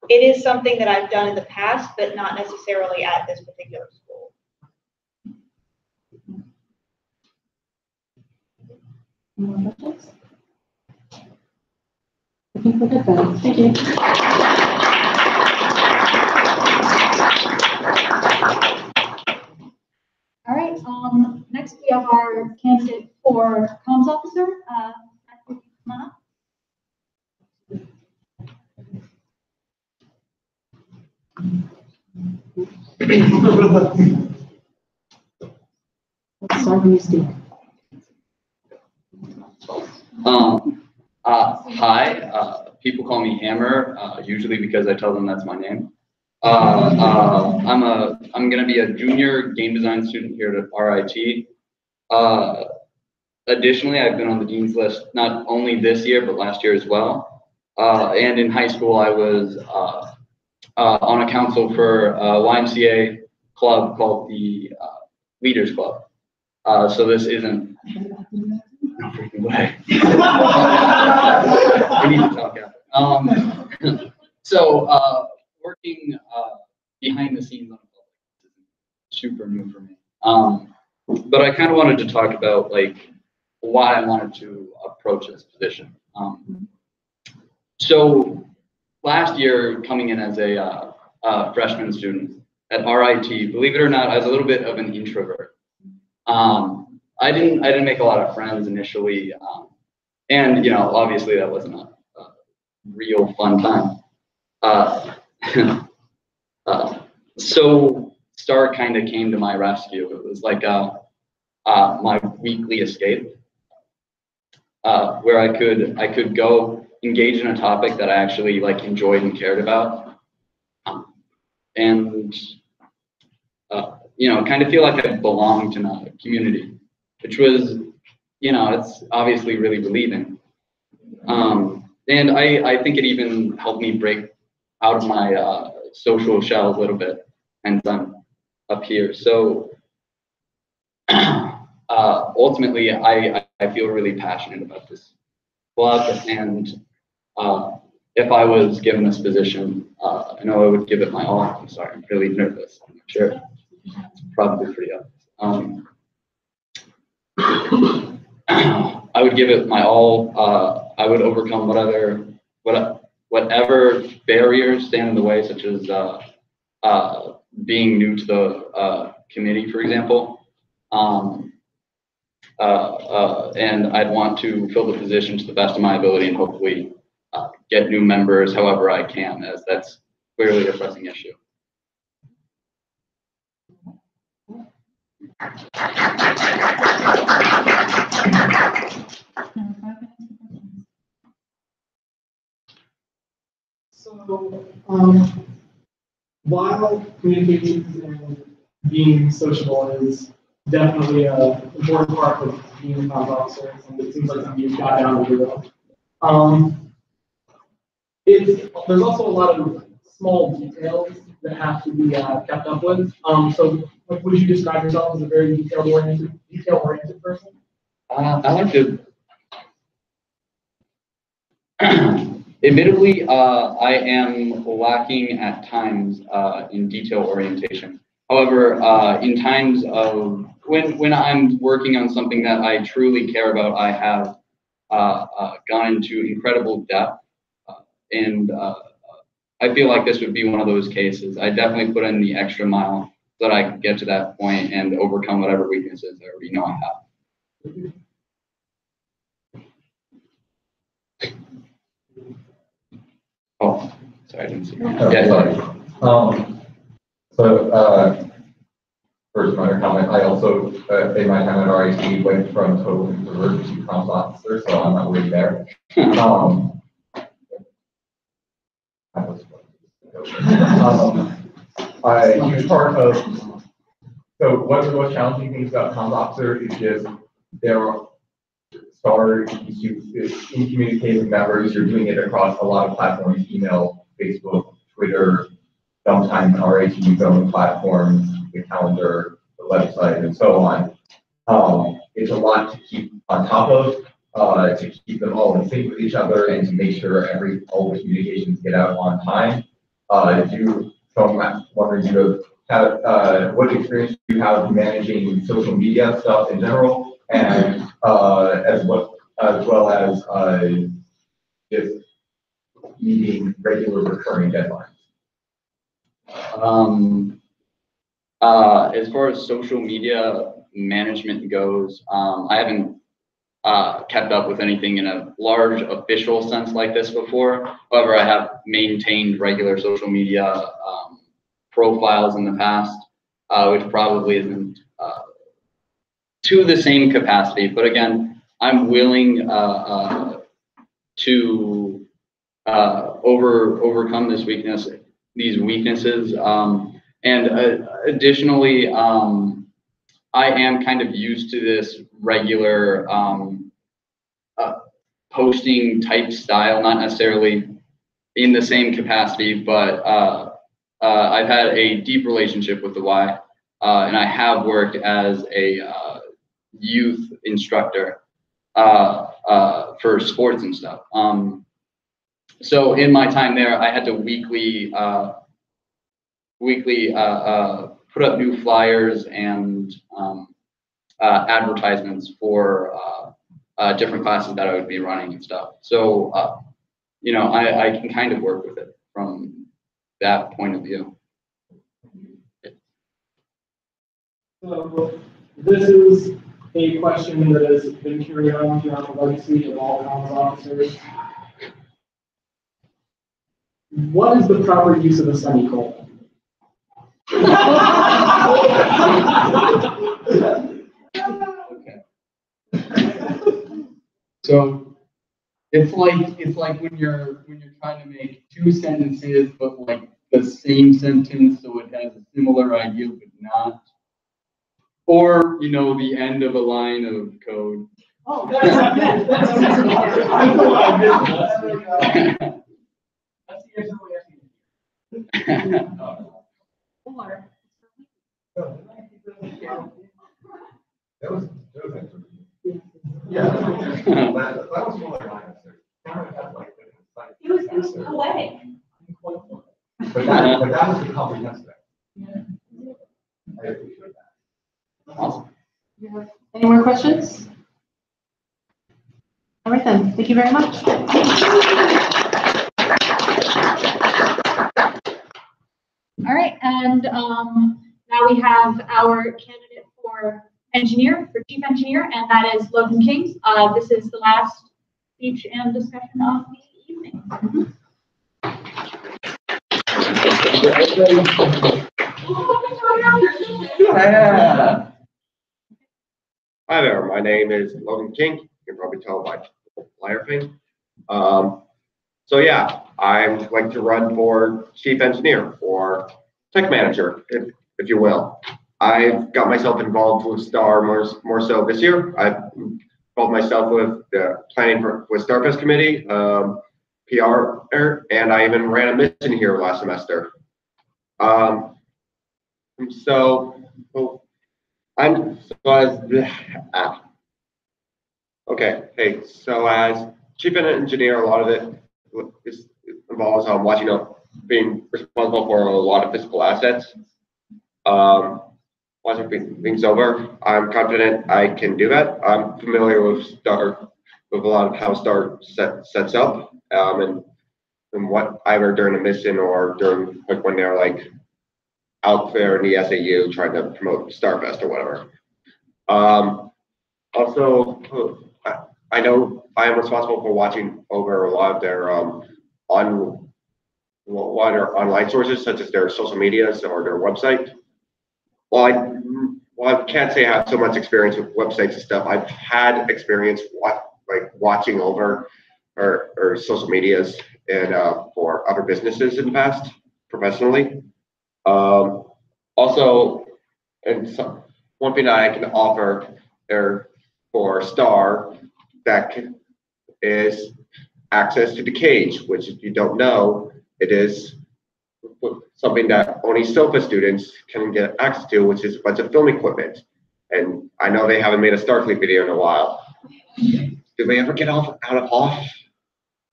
it is something that I've done in the past, but not necessarily at this particular school. More questions? I think we're good then. Thank you. All right, next we have our candidate for comms officer. Come on up. Let's start when you speak. Hi, people call me Hammer, usually because I tell them that's my name. I'm gonna be a junior game design student here at RIT. Additionally, I've been on the dean's list not only this year, but last year as well. And in high school, I was on a council for a YMCA club called the Leaders Club. So this isn't, no freaking way. We need to talk after. So working behind the scenes on a public is super new for me. But I kind of wanted to talk about like why I wanted to approach this position. So last year, coming in as a freshman student at RIT, believe it or not, I was a little bit of an introvert. I didn't make a lot of friends initially, and obviously that wasn't a real fun time. So STAR kind of came to my rescue. It was like my weekly escape, where I could go engage in a topic that I actually like enjoyed and cared about, and kind of feel like I belonged in a community, which was, it's obviously really relieving. And I think it even helped me break out of my social shell a little bit, and I'm up here. So ultimately, I feel really passionate about this club, and if I was given this position, I know I would give it my all. I'm sorry, I'm really nervous. I'm not sure. It's probably pretty obvious. I would give it my all. I would overcome whatever barriers stand in the way, such as being new to the committee, for example. And I'd want to fill the position to the best of my ability and hopefully get new members however I can, as that's clearly a pressing issue. So, while communications and being sociable is definitely an important part of being a comms officer, and it seems like something you've got down really well. There's also a lot of small details that have to be kept up with. So, would you describe yourself as a very detail-oriented person? I like to. Admittedly, I am lacking at times in detail orientation. However, in times of when I'm working on something that I truly care about, I have gone into incredible depth, and I feel like this would be one of those cases. I definitely put in the extra mile so that I could get to that point and overcome whatever weaknesses I already know I have. Oh, sorry, I didn't see. Yeah, sorry. First minor comment, I also, in my time at RIT, went from total introvert to comms officer, so I'm not really there. A huge part of, so one of the most challenging things about comms officer is just there are in communicating with members, you're doing it across a lot of platforms, email, Facebook, Twitter, sometimes RIT's own platforms, the calendar, the website, and so on. It's a lot to keep on top of, to keep them all in sync with each other and to make sure all the communications get out on time. So I'm wondering, what experience do you have managing social media stuff in general, and as well as just meeting regular recurring deadlines? As far as social media management goes, I haven't kept up with anything in a large official sense like this before. However, I have maintained regular social media profiles in the past, which probably isn't to the same capacity. But again, I'm willing to overcome these weaknesses. And additionally, I am kind of used to this regular posting type style, not necessarily in the same capacity, but I've had a deep relationship with the Y, and I have worked as a youth instructor for sports and stuff. So in my time there, I had to weekly put up new flyers and advertisements for different classes that I would be running and stuff. So, I can kind of work with it from that point of view. So this is a question that has been carried on throughout the legacy of all comms officers. What is the proper use of a semicolon? Okay. So It's like when you're trying to make two sentences, but like the same sentence, so it has a similar idea but not. Or the end of a line of code. Oh, that's not it. That's the answer. I know what I missed. That's the answer we asking. Or That was interesting. Yeah. That was more like mine. Kind of had like it was poetic. but that was the comprehensive. I appreciate that. Awesome. Any more questions? All right then, thank you very much. All right, and now we have our candidate for chief engineer, and that is Logan King. This is the last speech and discussion of the evening. Yeah. Hi there, my name is Logan King. You can probably tell by the flyer thing. So yeah, I'd like to run for chief engineer or tech manager, if you will. I've got myself involved with STAR more so this year. I've involved myself with the planning with StarFest committee, PR, and I even ran a mission here last semester. So as chief engineer, a lot of it involves being responsible for a lot of physical assets. Watching things over, I'm confident I can do that. I'm familiar with STAR, with a lot of how STAR sets up, and what either during a mission or during like when they're like out there in the SAU trying to promote StarFest or whatever. Also, I know I am responsible for watching over a lot of their online sources, such as their social medias or their website. While I can't say I have so much experience with websites and stuff, I've had experience watching over or social medias and for other businesses in the past professionally. Also, one thing that I can offer there for STAR is access to the cage, which if you don't know, it is something that only SOFA students can get access to, which is a bunch of film equipment. And I know they haven't made a Starfleet video in a while. Did they ever get out of off?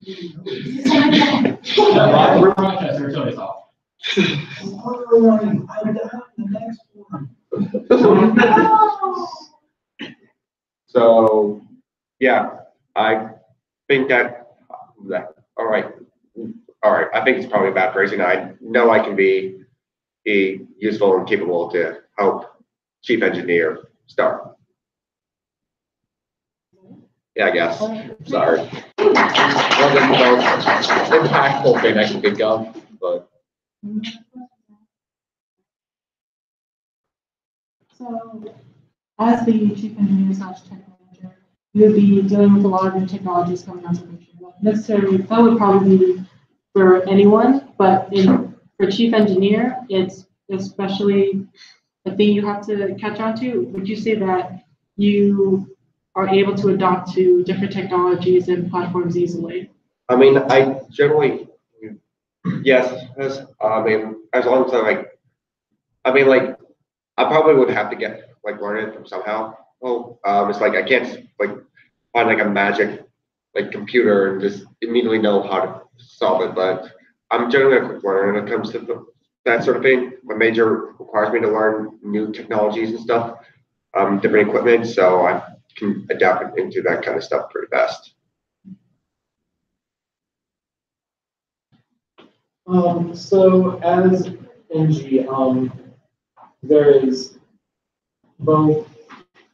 We're Rochester, so it's off. So, yeah, I think all right. I think it's probably bad phrasing. I know I can be useful and capable to help chief engineer STAR. Yeah, I guess. Sorry. Wasn't the most impactful thing I can think of, but. So, as the chief engineer / tech manager, you'll be dealing with a lot of new technologies coming out of the future. Not necessarily, that would probably be for anyone, but for chief engineer, it's especially a thing you have to catch on to. Would you say that you are able to adapt to different technologies and platforms easily? I mean, I generally, yes. I mean, as long as I probably would have to learn it from somehow. Well, it's like I can't find a magic computer and just immediately know how to solve it. But I'm generally a quick learner when it comes to that sort of thing. My major requires me to learn new technologies and stuff, different equipment, so I can adapt into that kind of stuff pretty fast. So as NG, there is both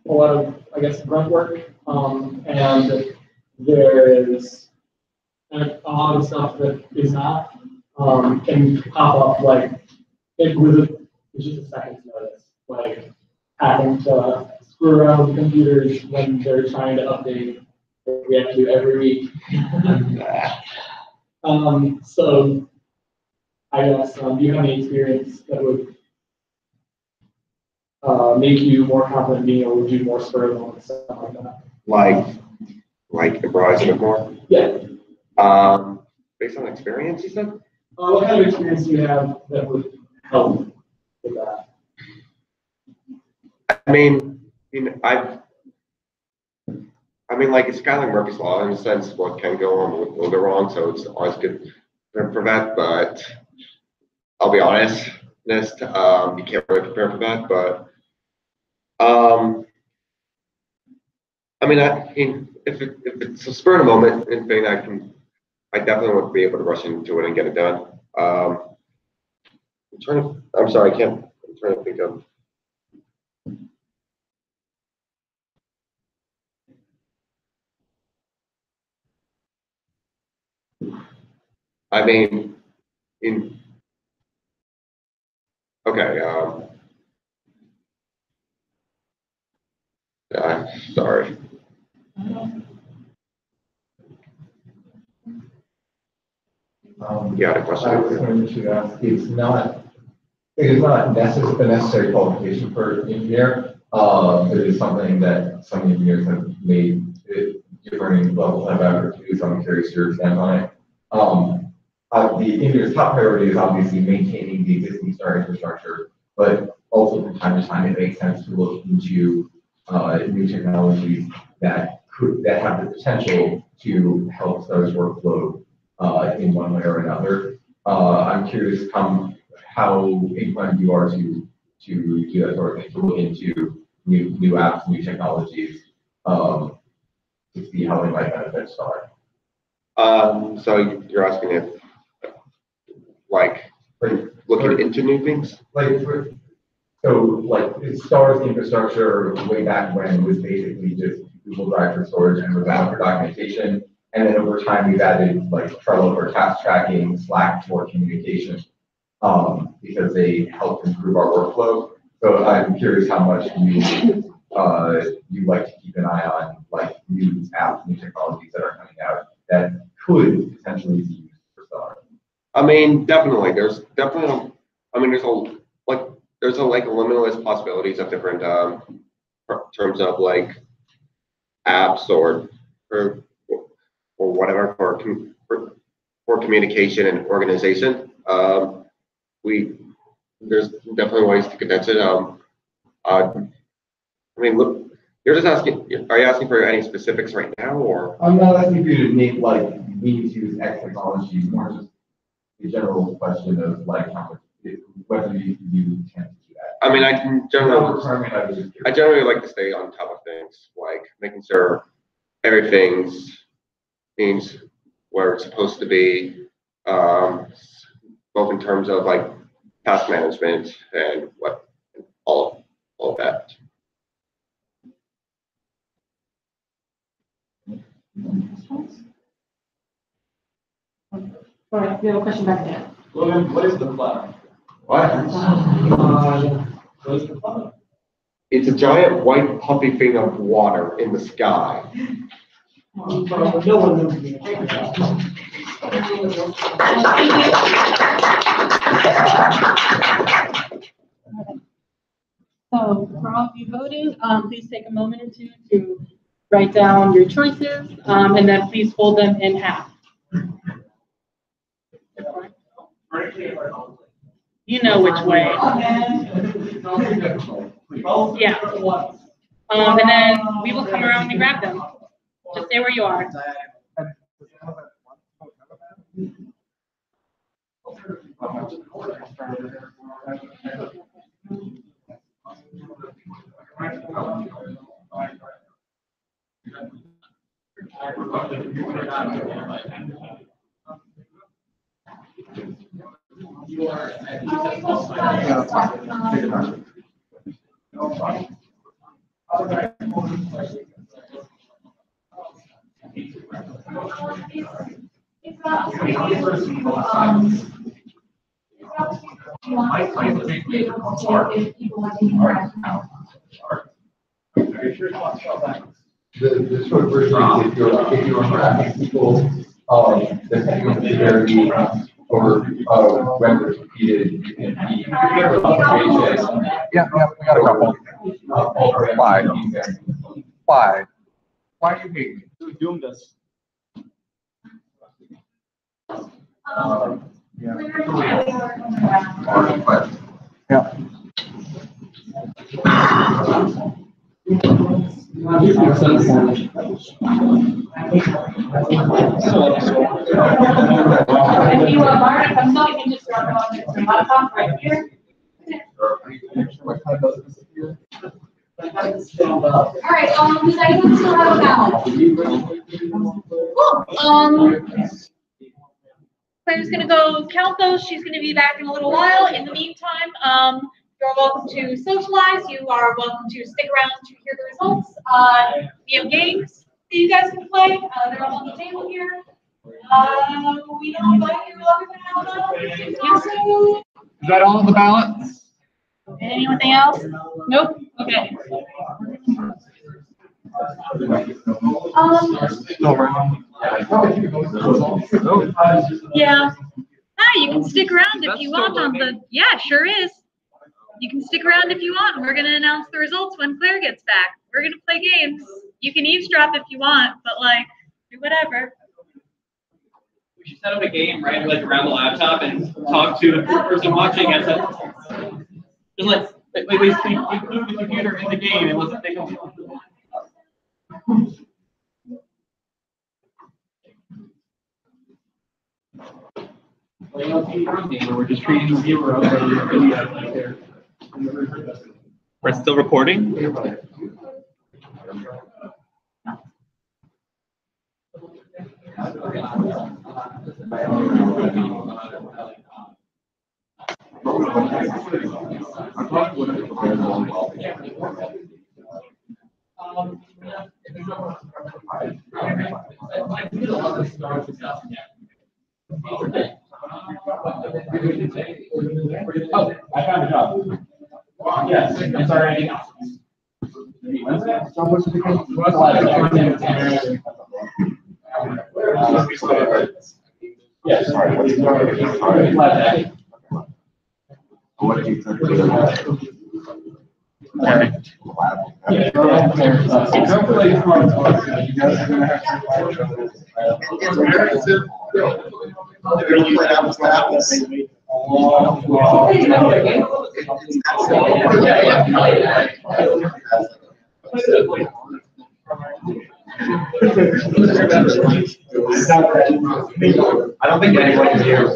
a lot of, I guess, grunt work, and there is a lot of stuff that is not, can pop up with just a second's notice, like having to screw around with computers when they're trying to update We have to do every week. So I guess, do you have any experience that would make you more confident being able to do more spur of the moment stuff like that? Like improvise a bit more? Yeah. Based on experience, you said? What kind of experience do you have that would help with that? I mean, like it's kind of like Murphy's Law in a sense, what can go wrong will go wrong, so it's always good to prevent, but I'll be honest, you can't really prepare for that, but if it's a spur of the moment thing, I definitely would be able to rush into it and get it done. I'm sorry, I'm trying to think of. I mean, okay, sorry. Yeah, the question. I was going to ask, it is not a necessary qualification for an engineer. It is something that some engineers have made different levels of effort to do, so I'm curious your stance on it. The engineer's top priority is obviously maintaining the existing STAR infrastructure, but also from time to time it makes sense to look into new technologies that have the potential to help STAR's workflow in one way or another. I'm curious how inclined you are to do that sort of thing, to look into new apps, new technologies, to see how they might benefit STAR. So you're asking if, looking into new things? STAR's infrastructure way back when was basically just Google Drive for storage and without for documentation. And then over time, we've added Trello for task tracking, Slack for communication, because they help improve our workflow. So I'm curious how much you like to keep an eye on new apps, new technologies that are coming out that could potentially be used for STAR. Definitely. There's limitless possibilities of different terms of apps or whatever for communication and organization. There's definitely ways to condense it. Look, you're just asking. Are you asking for any specifics right now, or? I'm not asking you to name we need to use X technology, more just the general question of whether you tend to do that. I generally like to stay on top of things, making sure everything's means where it's supposed to be, both in terms of task management and all of that. All right, we have a question back there. What is the cloud? What is the cloud? It's a giant white puffy thing of water in the sky. No one knows me. So for all of you voting, please take a moment or two to write down your choices, and then please fold them in half. You know which way. Yeah. And then we will come around and grab them. Just stay where you are. the short version is if you're tracking people, the technical severity or when there's repeated, you can be. Yeah, we got a couple. Why? Why? Why are you hating me? Who doomed us? Yeah. If you want Marty, come so you can just drop it on your laptop right here. All right, does anyone still have a ballot? Cool. Claire's gonna go count those. She's gonna be back in a little while. In the meantime, you're welcome to socialize. You are welcome to stick around to hear the results. We have games that you guys can play. They're all on the table here. We don't invite you to Is that all of the ballots? anything else? Nope. Okay. Yeah. Hi, you can stick around if you want on the, yeah, sure is. You can stick around if you want. We're gonna announce the results when Claire gets back. We're gonna play games. You can eavesdrop if you want, but like, do whatever. We should set up a game, right? Like around the laptop and talk to the person watching as a, just like include the computer in the game and let's take them. We're just treating the viewer like they're. We're still recording? Oh, I found a job. Yes, it's already. Yes. What did you think? I don't think anyone here.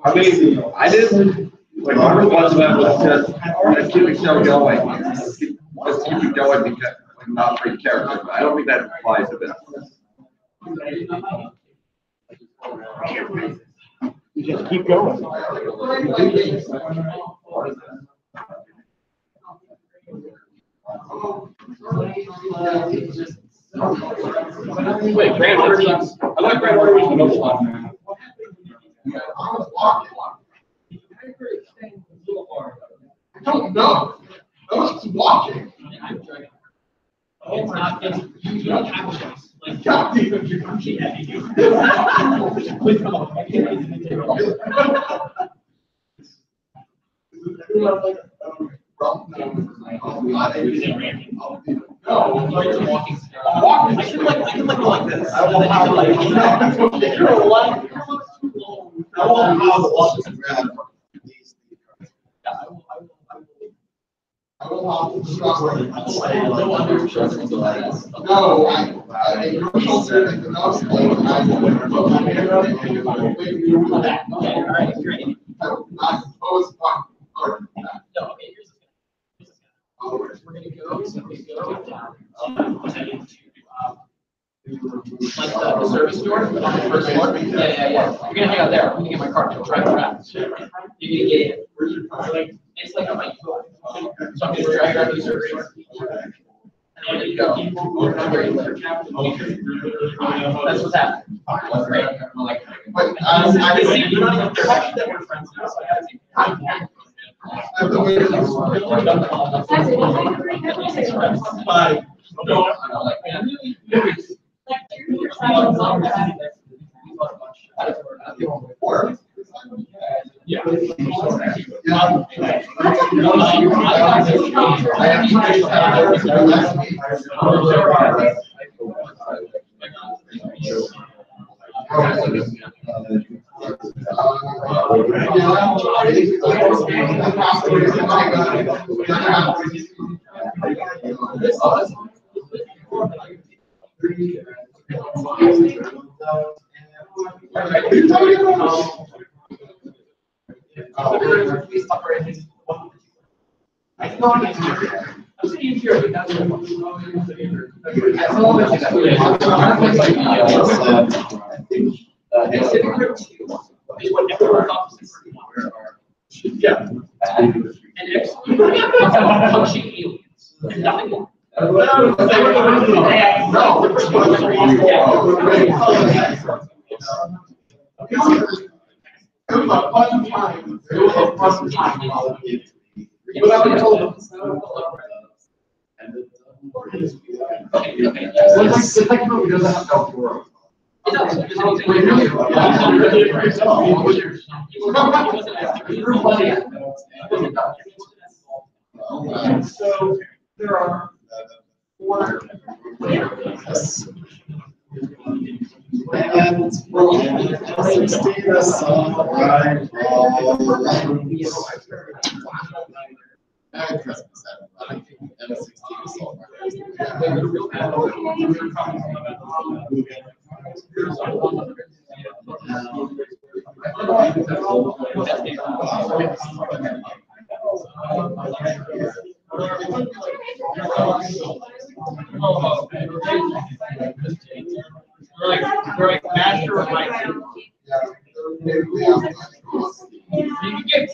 I mean, I didn't, like, number one of them was just, let's keep the show going. Let's keep it going because, like, not for character, but I don't think that applies to this. You just keep going. Wait, Grand Origins. I like Grand Origins the most one. I don't know. I was just walking. It's not, you don't have a choice. Like, God, yeah, you do. Please come on. I should like go like this. I won't have like. You're a lot. I won't have a lot to grab. I will have to discuss it. No, you're sheltering the nose thing. I will not propose my part. No, okay, here's we're gonna go, so we go down. Like the service door on the first floor. Yeah. You're gonna hang out there. I'm gonna get my car. Drive around. You're gonna get it. Like it's like on my phone. So I'm gonna drag around the service door. And That's what's happening. Great. But I can see you're not even touching that we're friends now, so I have to. Bye. Yeah. Yeah. And punching aliens. Nothing more. So there are 4 layers. And we're 16 aside. We're like master of my you get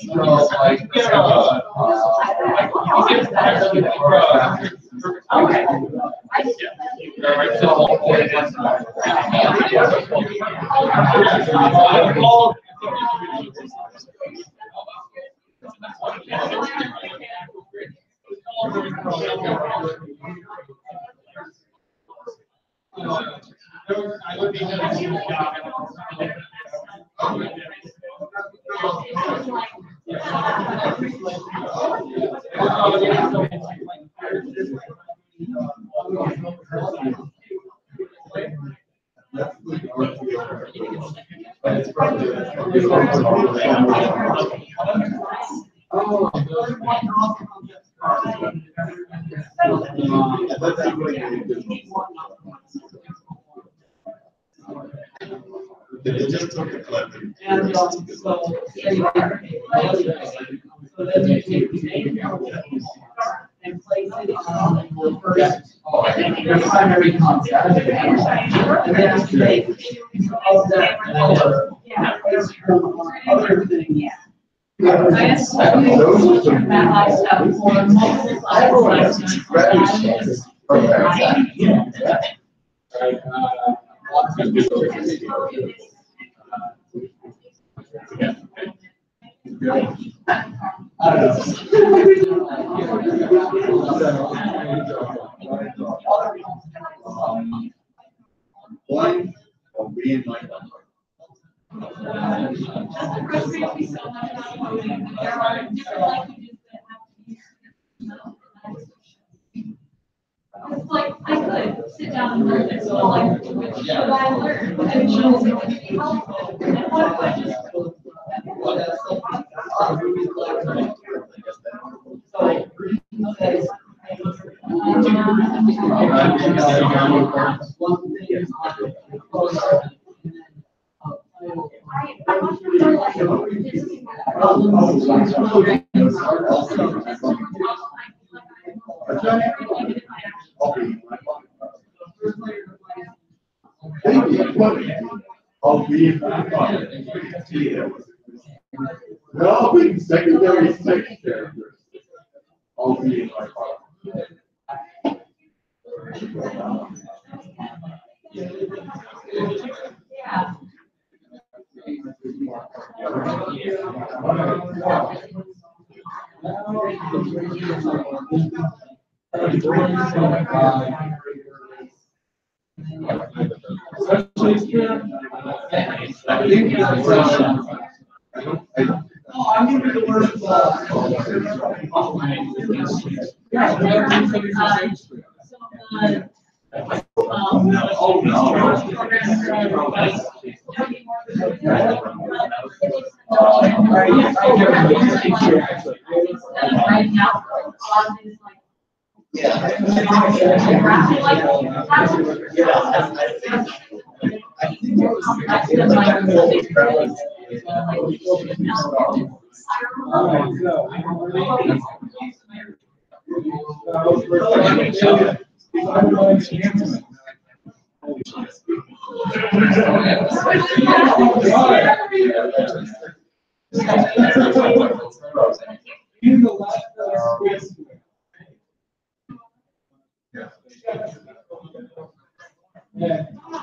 They just took a clip. And so anyway, so then you take the name and place it on the first, your primary concept. And then you make of that color, is her other thing. I guess that stuff for One of being like that. It's like, I could sit down and learn this, so like, which should I learn? Which shows it would be helpful, and what if I just. No, being secondary sex characters. I'll be in my car. I'm gonna do the word.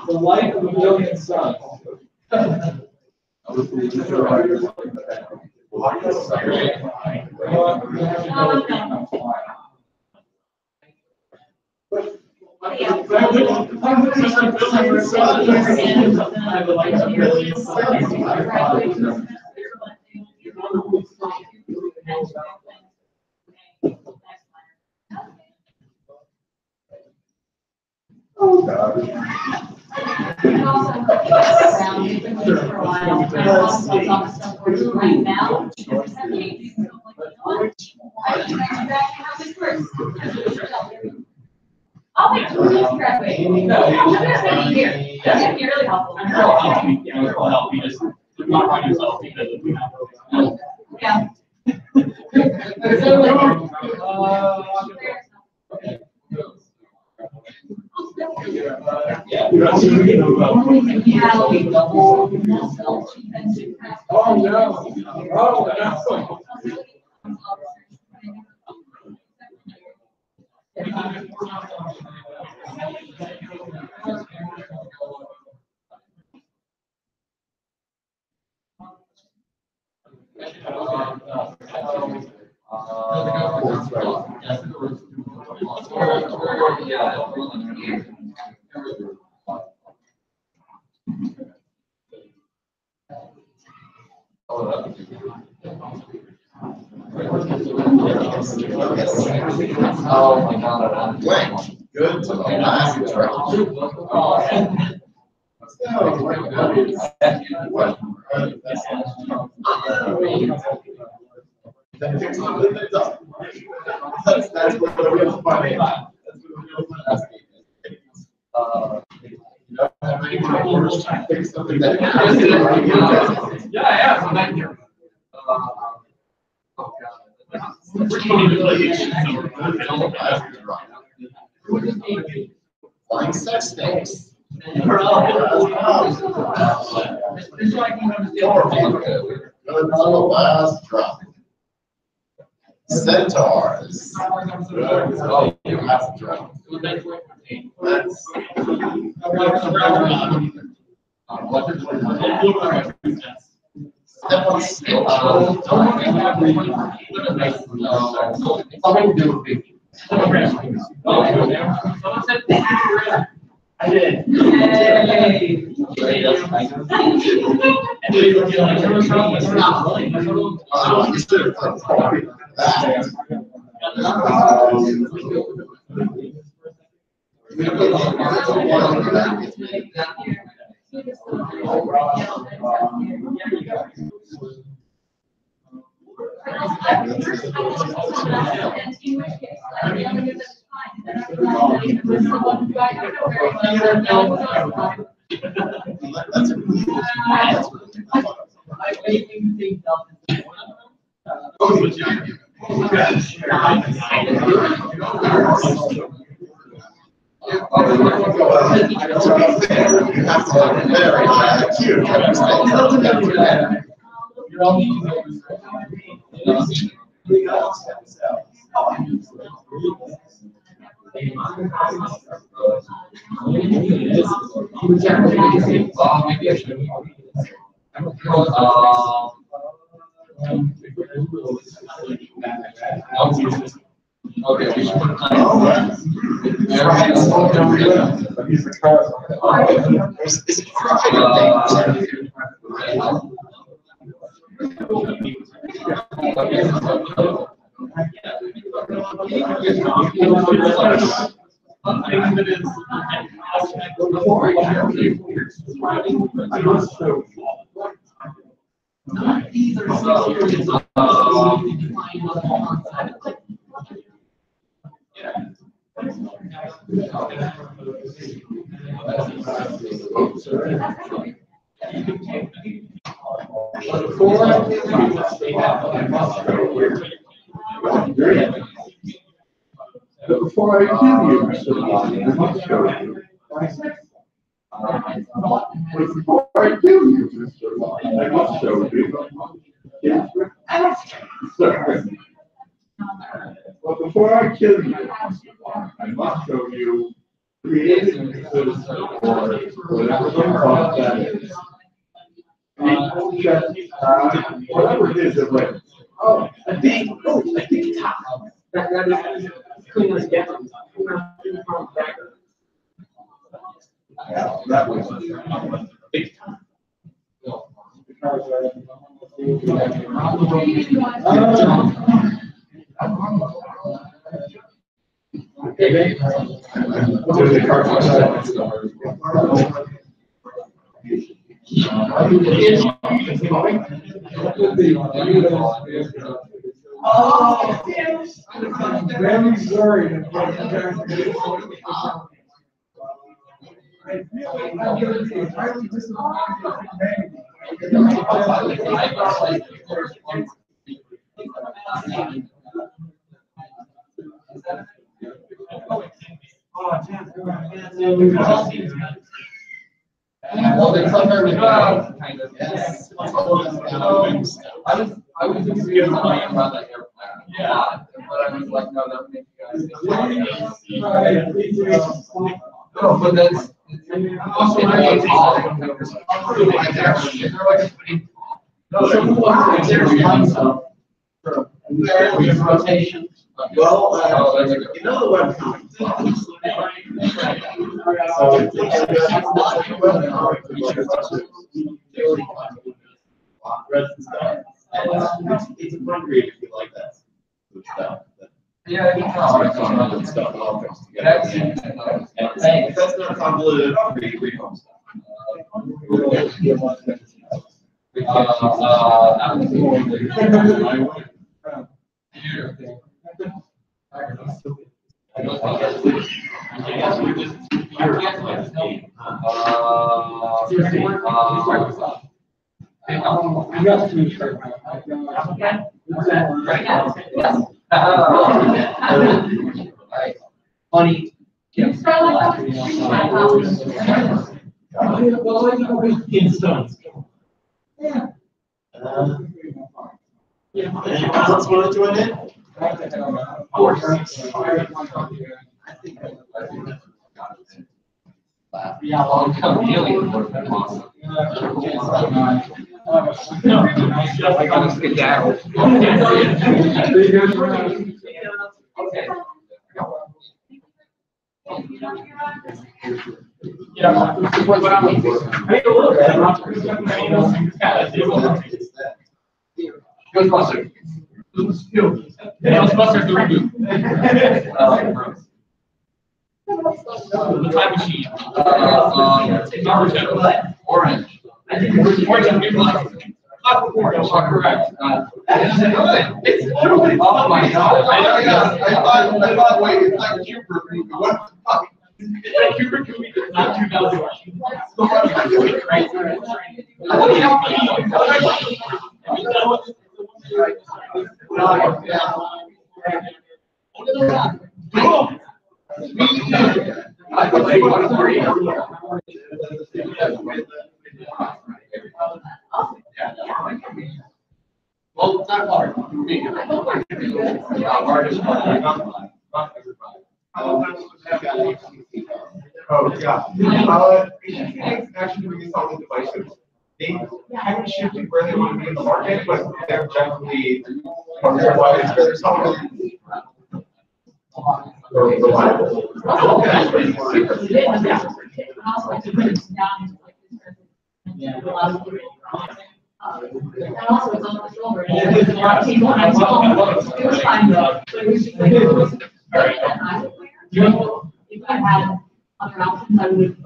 The light of a million suns. Right now. I'll make 2 weeks graduate. I'm gonna spend a year. That's gonna be really helpful. Yeah, it'll help you just not find yourself because of, you know. Yeah. Oh, no. Oh, no. Oh my God. Good to the last That's what the real funny. Flying sex things. The last drop. Centaurs. Oh, you have to drop. Step on skill. Something to do with I did. Hey. Maybe I should. Okay, we should put Before I give you, Mr. Lyon, I must show you. Before I give you, Mr. Lyon, I must show you. Sorry. But before I kill you, Mr. Lyon, I must show you creating a citizen or whatever the fuck that is. Whatever it is that went. Oh, a date. Oh, a TikTok. That is clean as get. Yeah, that was big time. Oh, very sorry. Well, it's kind of, yes. I was just really annoyed about that airplane. Yeah. But I was like, no, that would make you guys. No, but that's. Also, there's rotation. Well, you know the webcomic. It's a fun read if you like that stuff. Yeah, it's stuff all comes together. If that's not convoluted, read home stuff. Funny. In stones. Yeah. Anyone else want to join in? Of course. Yeah, long term healing would have been awesome. I gotta skedaddle. Yeah, I think a little bit. I'm not sure. Ghostbusters. Ghostbusters the reboot. The time machine. Naruto. Orange. I think orange and new black. Orange. Correct. It's literally. Oh my god. I thought, wait, it's like a Cooper movie. What the fuck? It's like Cooper movie, not 2001. Well, it's not hard. Oh, yeah. HTC actually released all the devices. They haven't shifted where they want to be in the market, but they're generally they're solid. And also it's on the shoulder. And there's a lot of people and I saw it was kind of, so it was just like, it was, if I had other options, I would.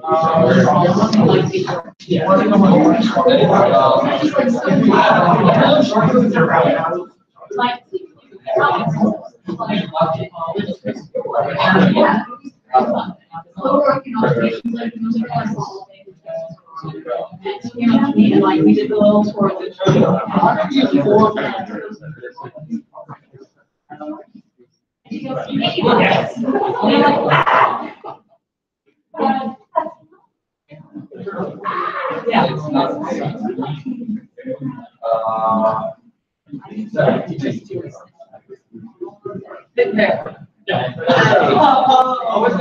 Like before. Yeah. Like, and like we did the little tour of the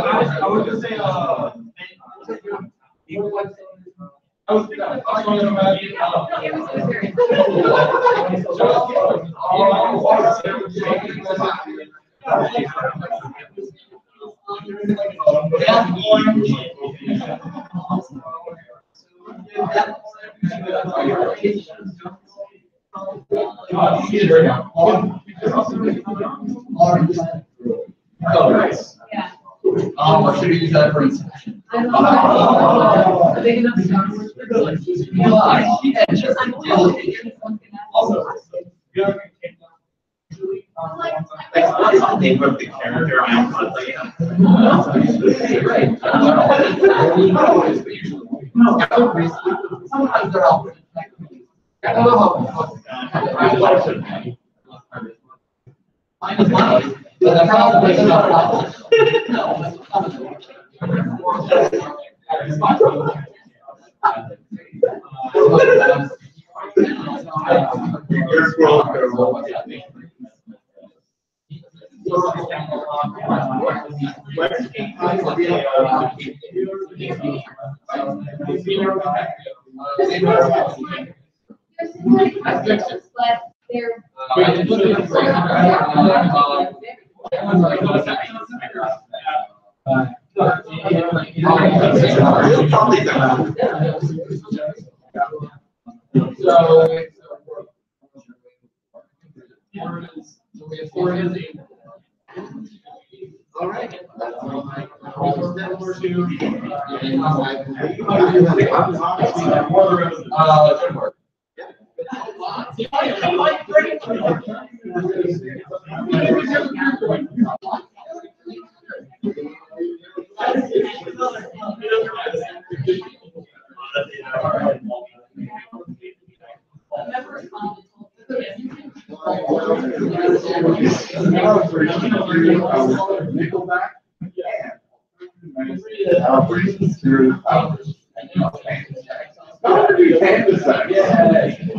I was just saying, I was talking about Oh, nice. Yeah. What should we use that for inception? Big enough stars. Yeah, just also. What's the name of the character I'm playing? Right. Sometimes they're all. I don't know how. Mine is mine, but that's not the problem. All right.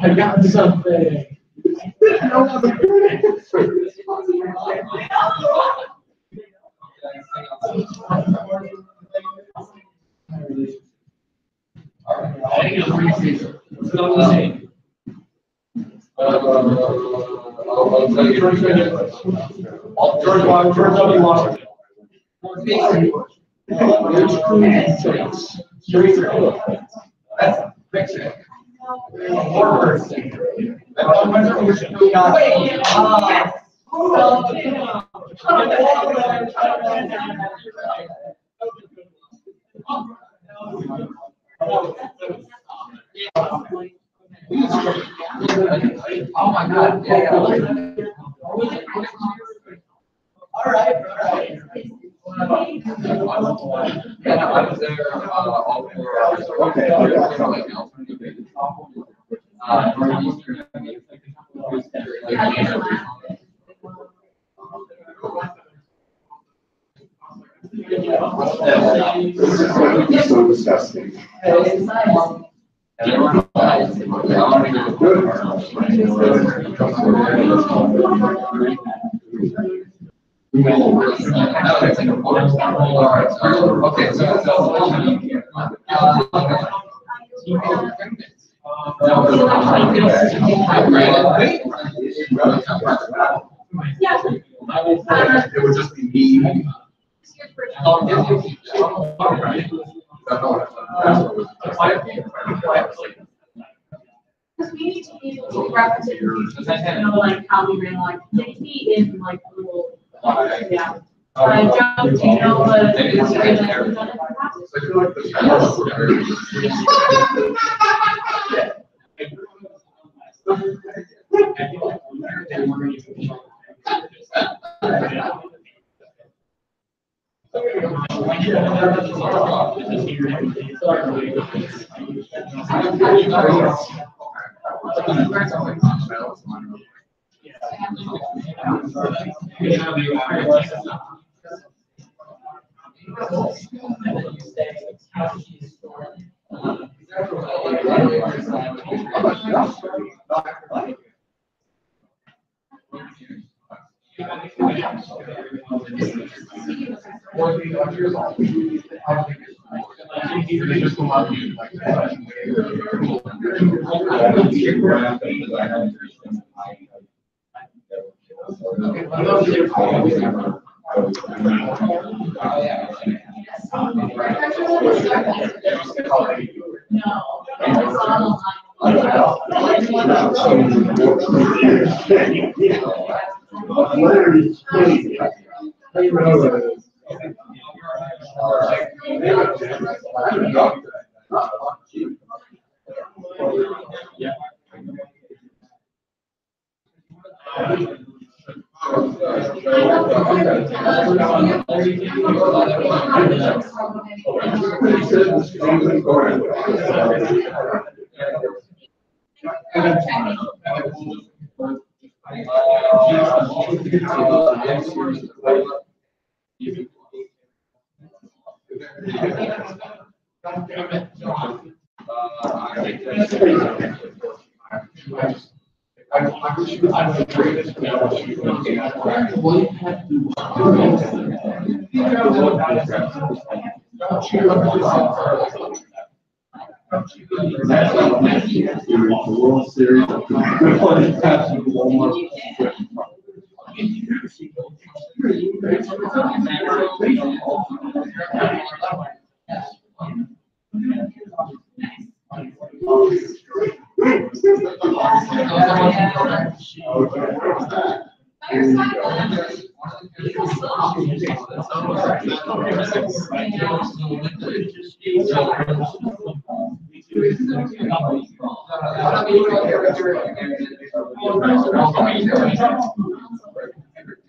I got something. Oh my God. Yeah. All right. Yeah, no, I was there all for So disgusting. Good. Okay, so, It would just be me. Because we need to be able to represent, like how we ran, like, maybe in like a little, yeah. John, do you know the history that we've done in the past? I feel like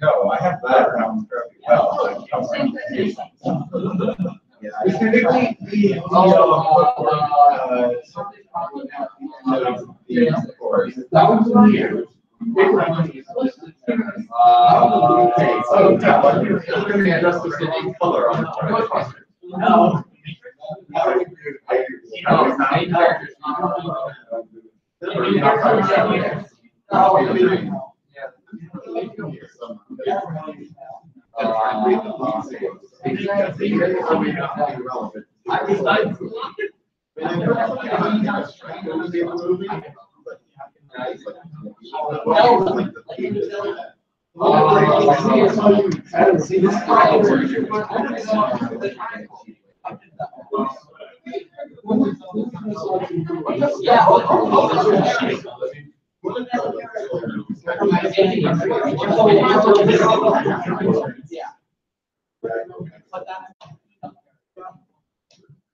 no, I have that around fairly well. Specifically, the that was weird. So now you're going to adjust the city color on the no.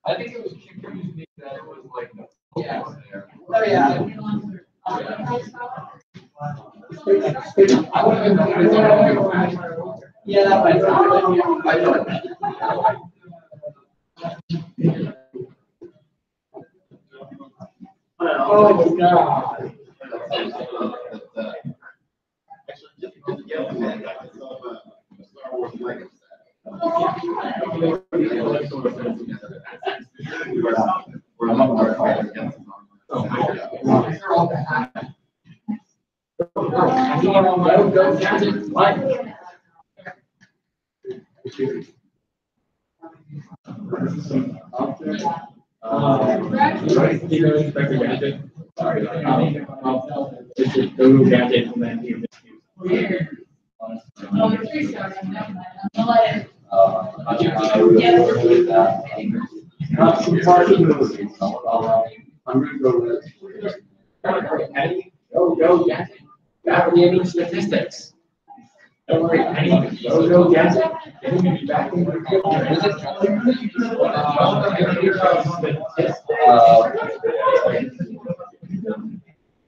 I think it was confusing that it was like, yeah. Oh, yeah. I would have been. Yeah, that might oh, my God. Sorry. This is the new gadget and then you Oh, you're 3 stars. I'll let it. I'm gonna go with. Go, gadget. Navigating statistics. Don't worry, go, gadget. Back in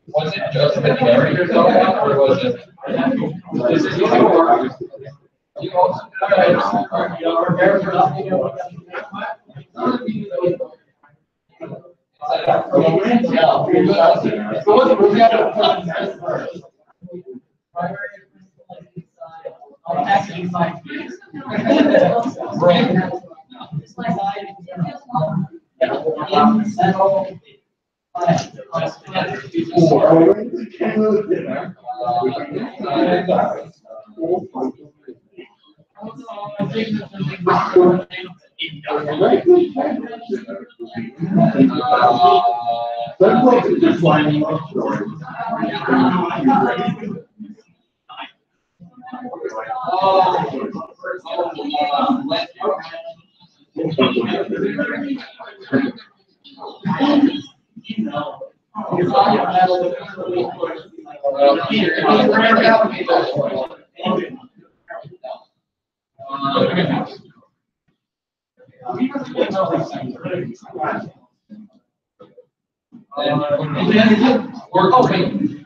Was it just the characters on that, or was it?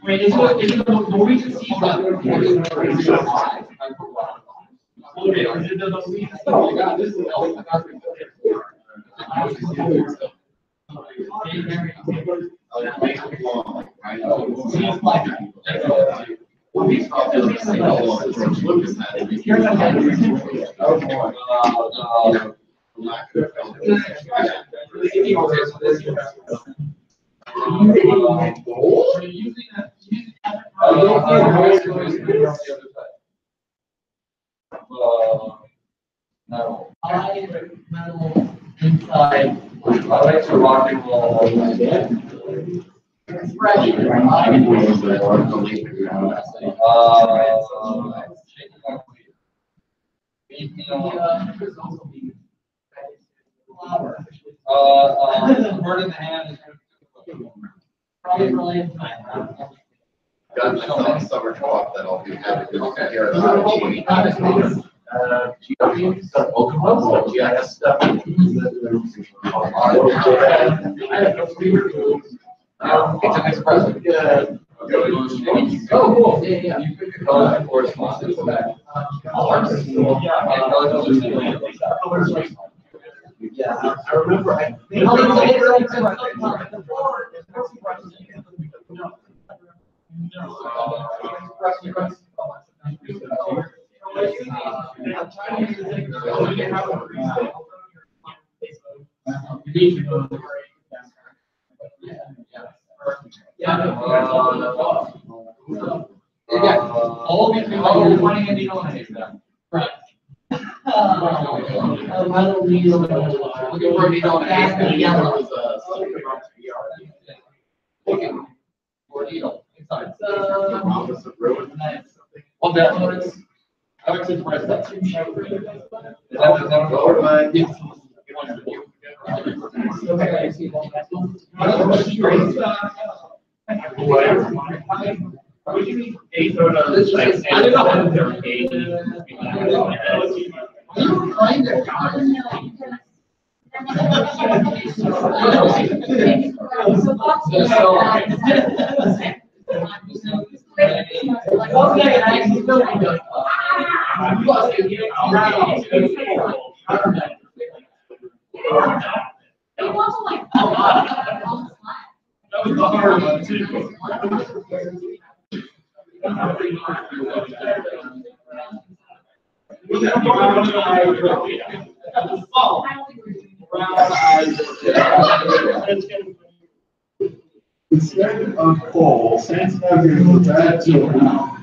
Wait, is it the Norwegian sea level? No. Metal inside. I like to rock and roll. Bird in the hand is Probably. Got myself a summer co-op that I'll be having to look at here. GIS stuff. It's an express. Oh, cool. Yeah. Yeah, I remember. I think. All these money and needle and them. Right. Metal needle. Looking for a needle and yellow. or needle inside. Well, that was. I would say for that. Instead of coal, since having that to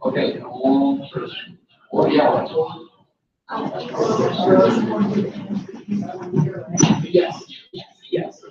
Okay. Well, yeah. Yes. Yes.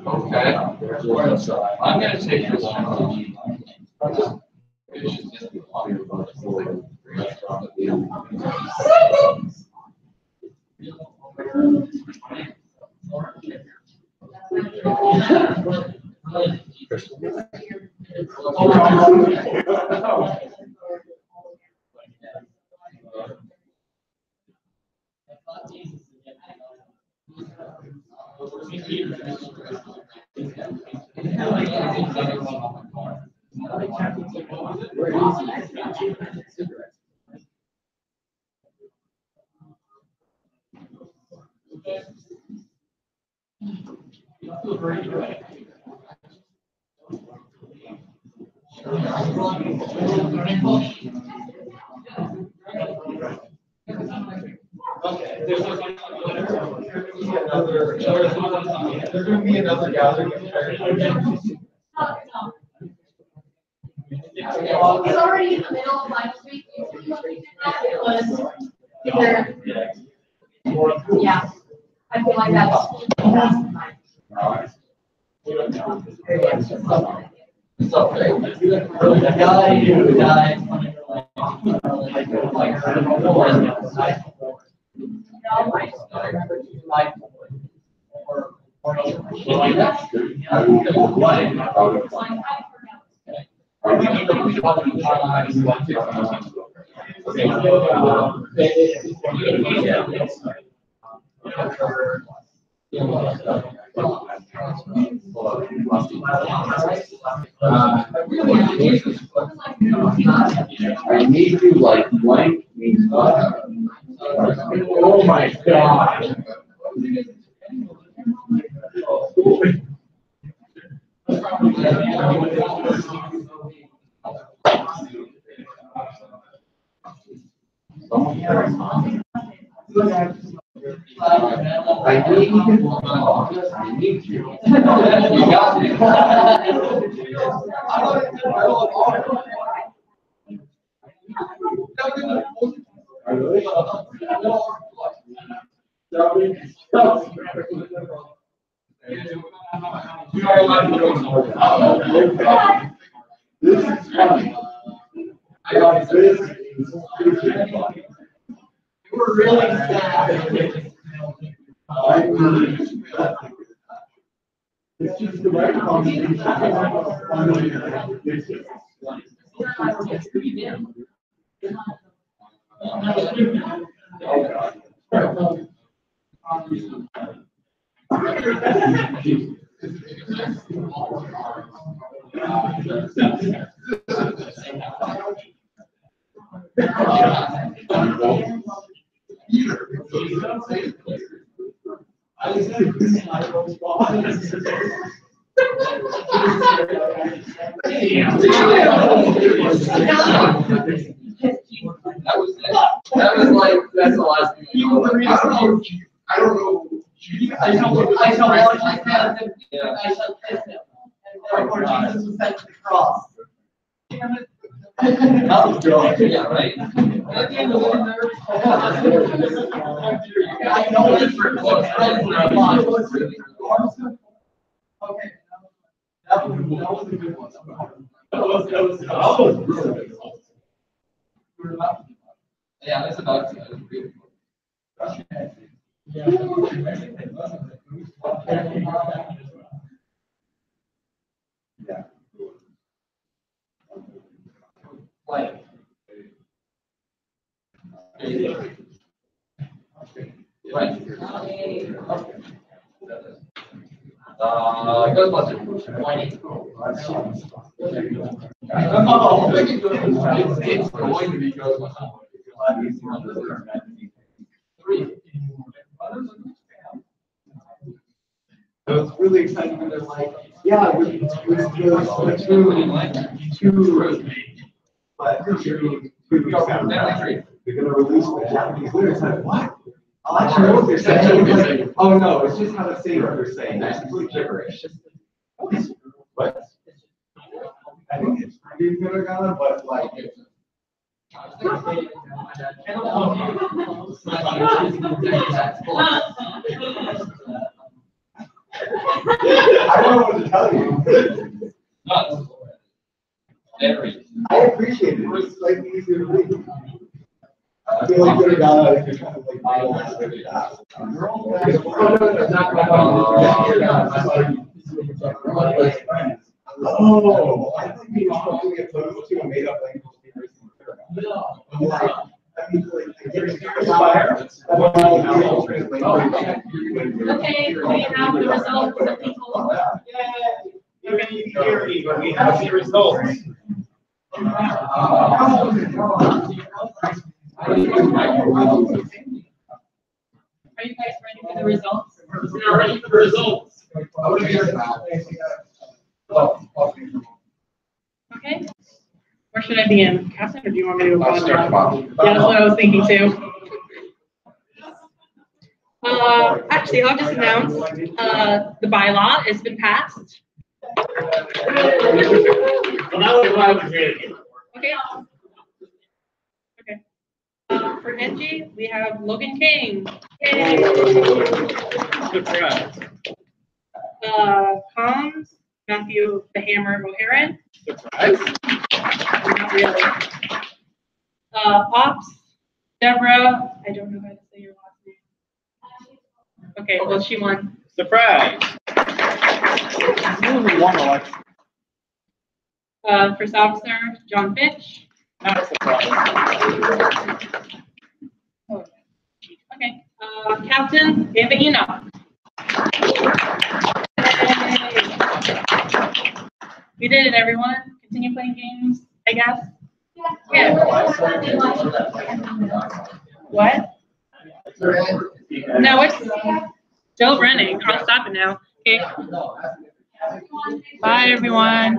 Okay. I'm gonna take this one. There's going to be another gathering. It's already in the middle of life week. It was either, yeah, I feel like that's. I need to like blank means what? Oh my god. I need you. You got me. This is funny. I got this. You were really sad. It's just the right combination. was like, that's the last thing. I don't know. I shall watch his hand, and I shall kiss him. And therefore Jesus was sent to the cross. That was good. Yeah, right? I know this for close friends are alive. Okay. That was a good one. Yeah, that's about it. That was really Yeah. Like. Ghostbusters. It's going to be Ghostbusters. I was really excited when they're like, yeah, we just two, but they're gonna release the Japanese lyrics. I'm like, what? I'll actually know what they're saying. It's like, oh no, it's just how to say what they're saying. It's complete gibberish. What? I think it's pretty good, but like. I don't know what to tell you. I appreciate it. It was like easier to read. I feel like you're kind of like idolize every task. Oh, I think we were totally opposed to a made up language. Okay, we have the results of the poll. But we have the results. Are you guys ready for the results? We're ready for the results. Okay. Where should I begin? Catherine, or do you want me to go I'll start bottom? bottom. Yeah, that's what I was thinking too. Actually, I'll just announce, the bylaw has been passed. Well, that was what I was ready. Okay. Okay. For NG, we have Logan King. Yay. Surprise. Comms, Matthew the Hammer O'Haran. Surprise. Not really. Ops, Deborah, I don't know how to say your last name. Okay, well, she won. Surprise. First officer, John Fitch. Not surprised. Okay. Captain, Eva Enoch. We did it, everyone. Continue playing games, I guess. Yeah. What? No, it's still running. I'll stop it now. Okay. Bye, everyone.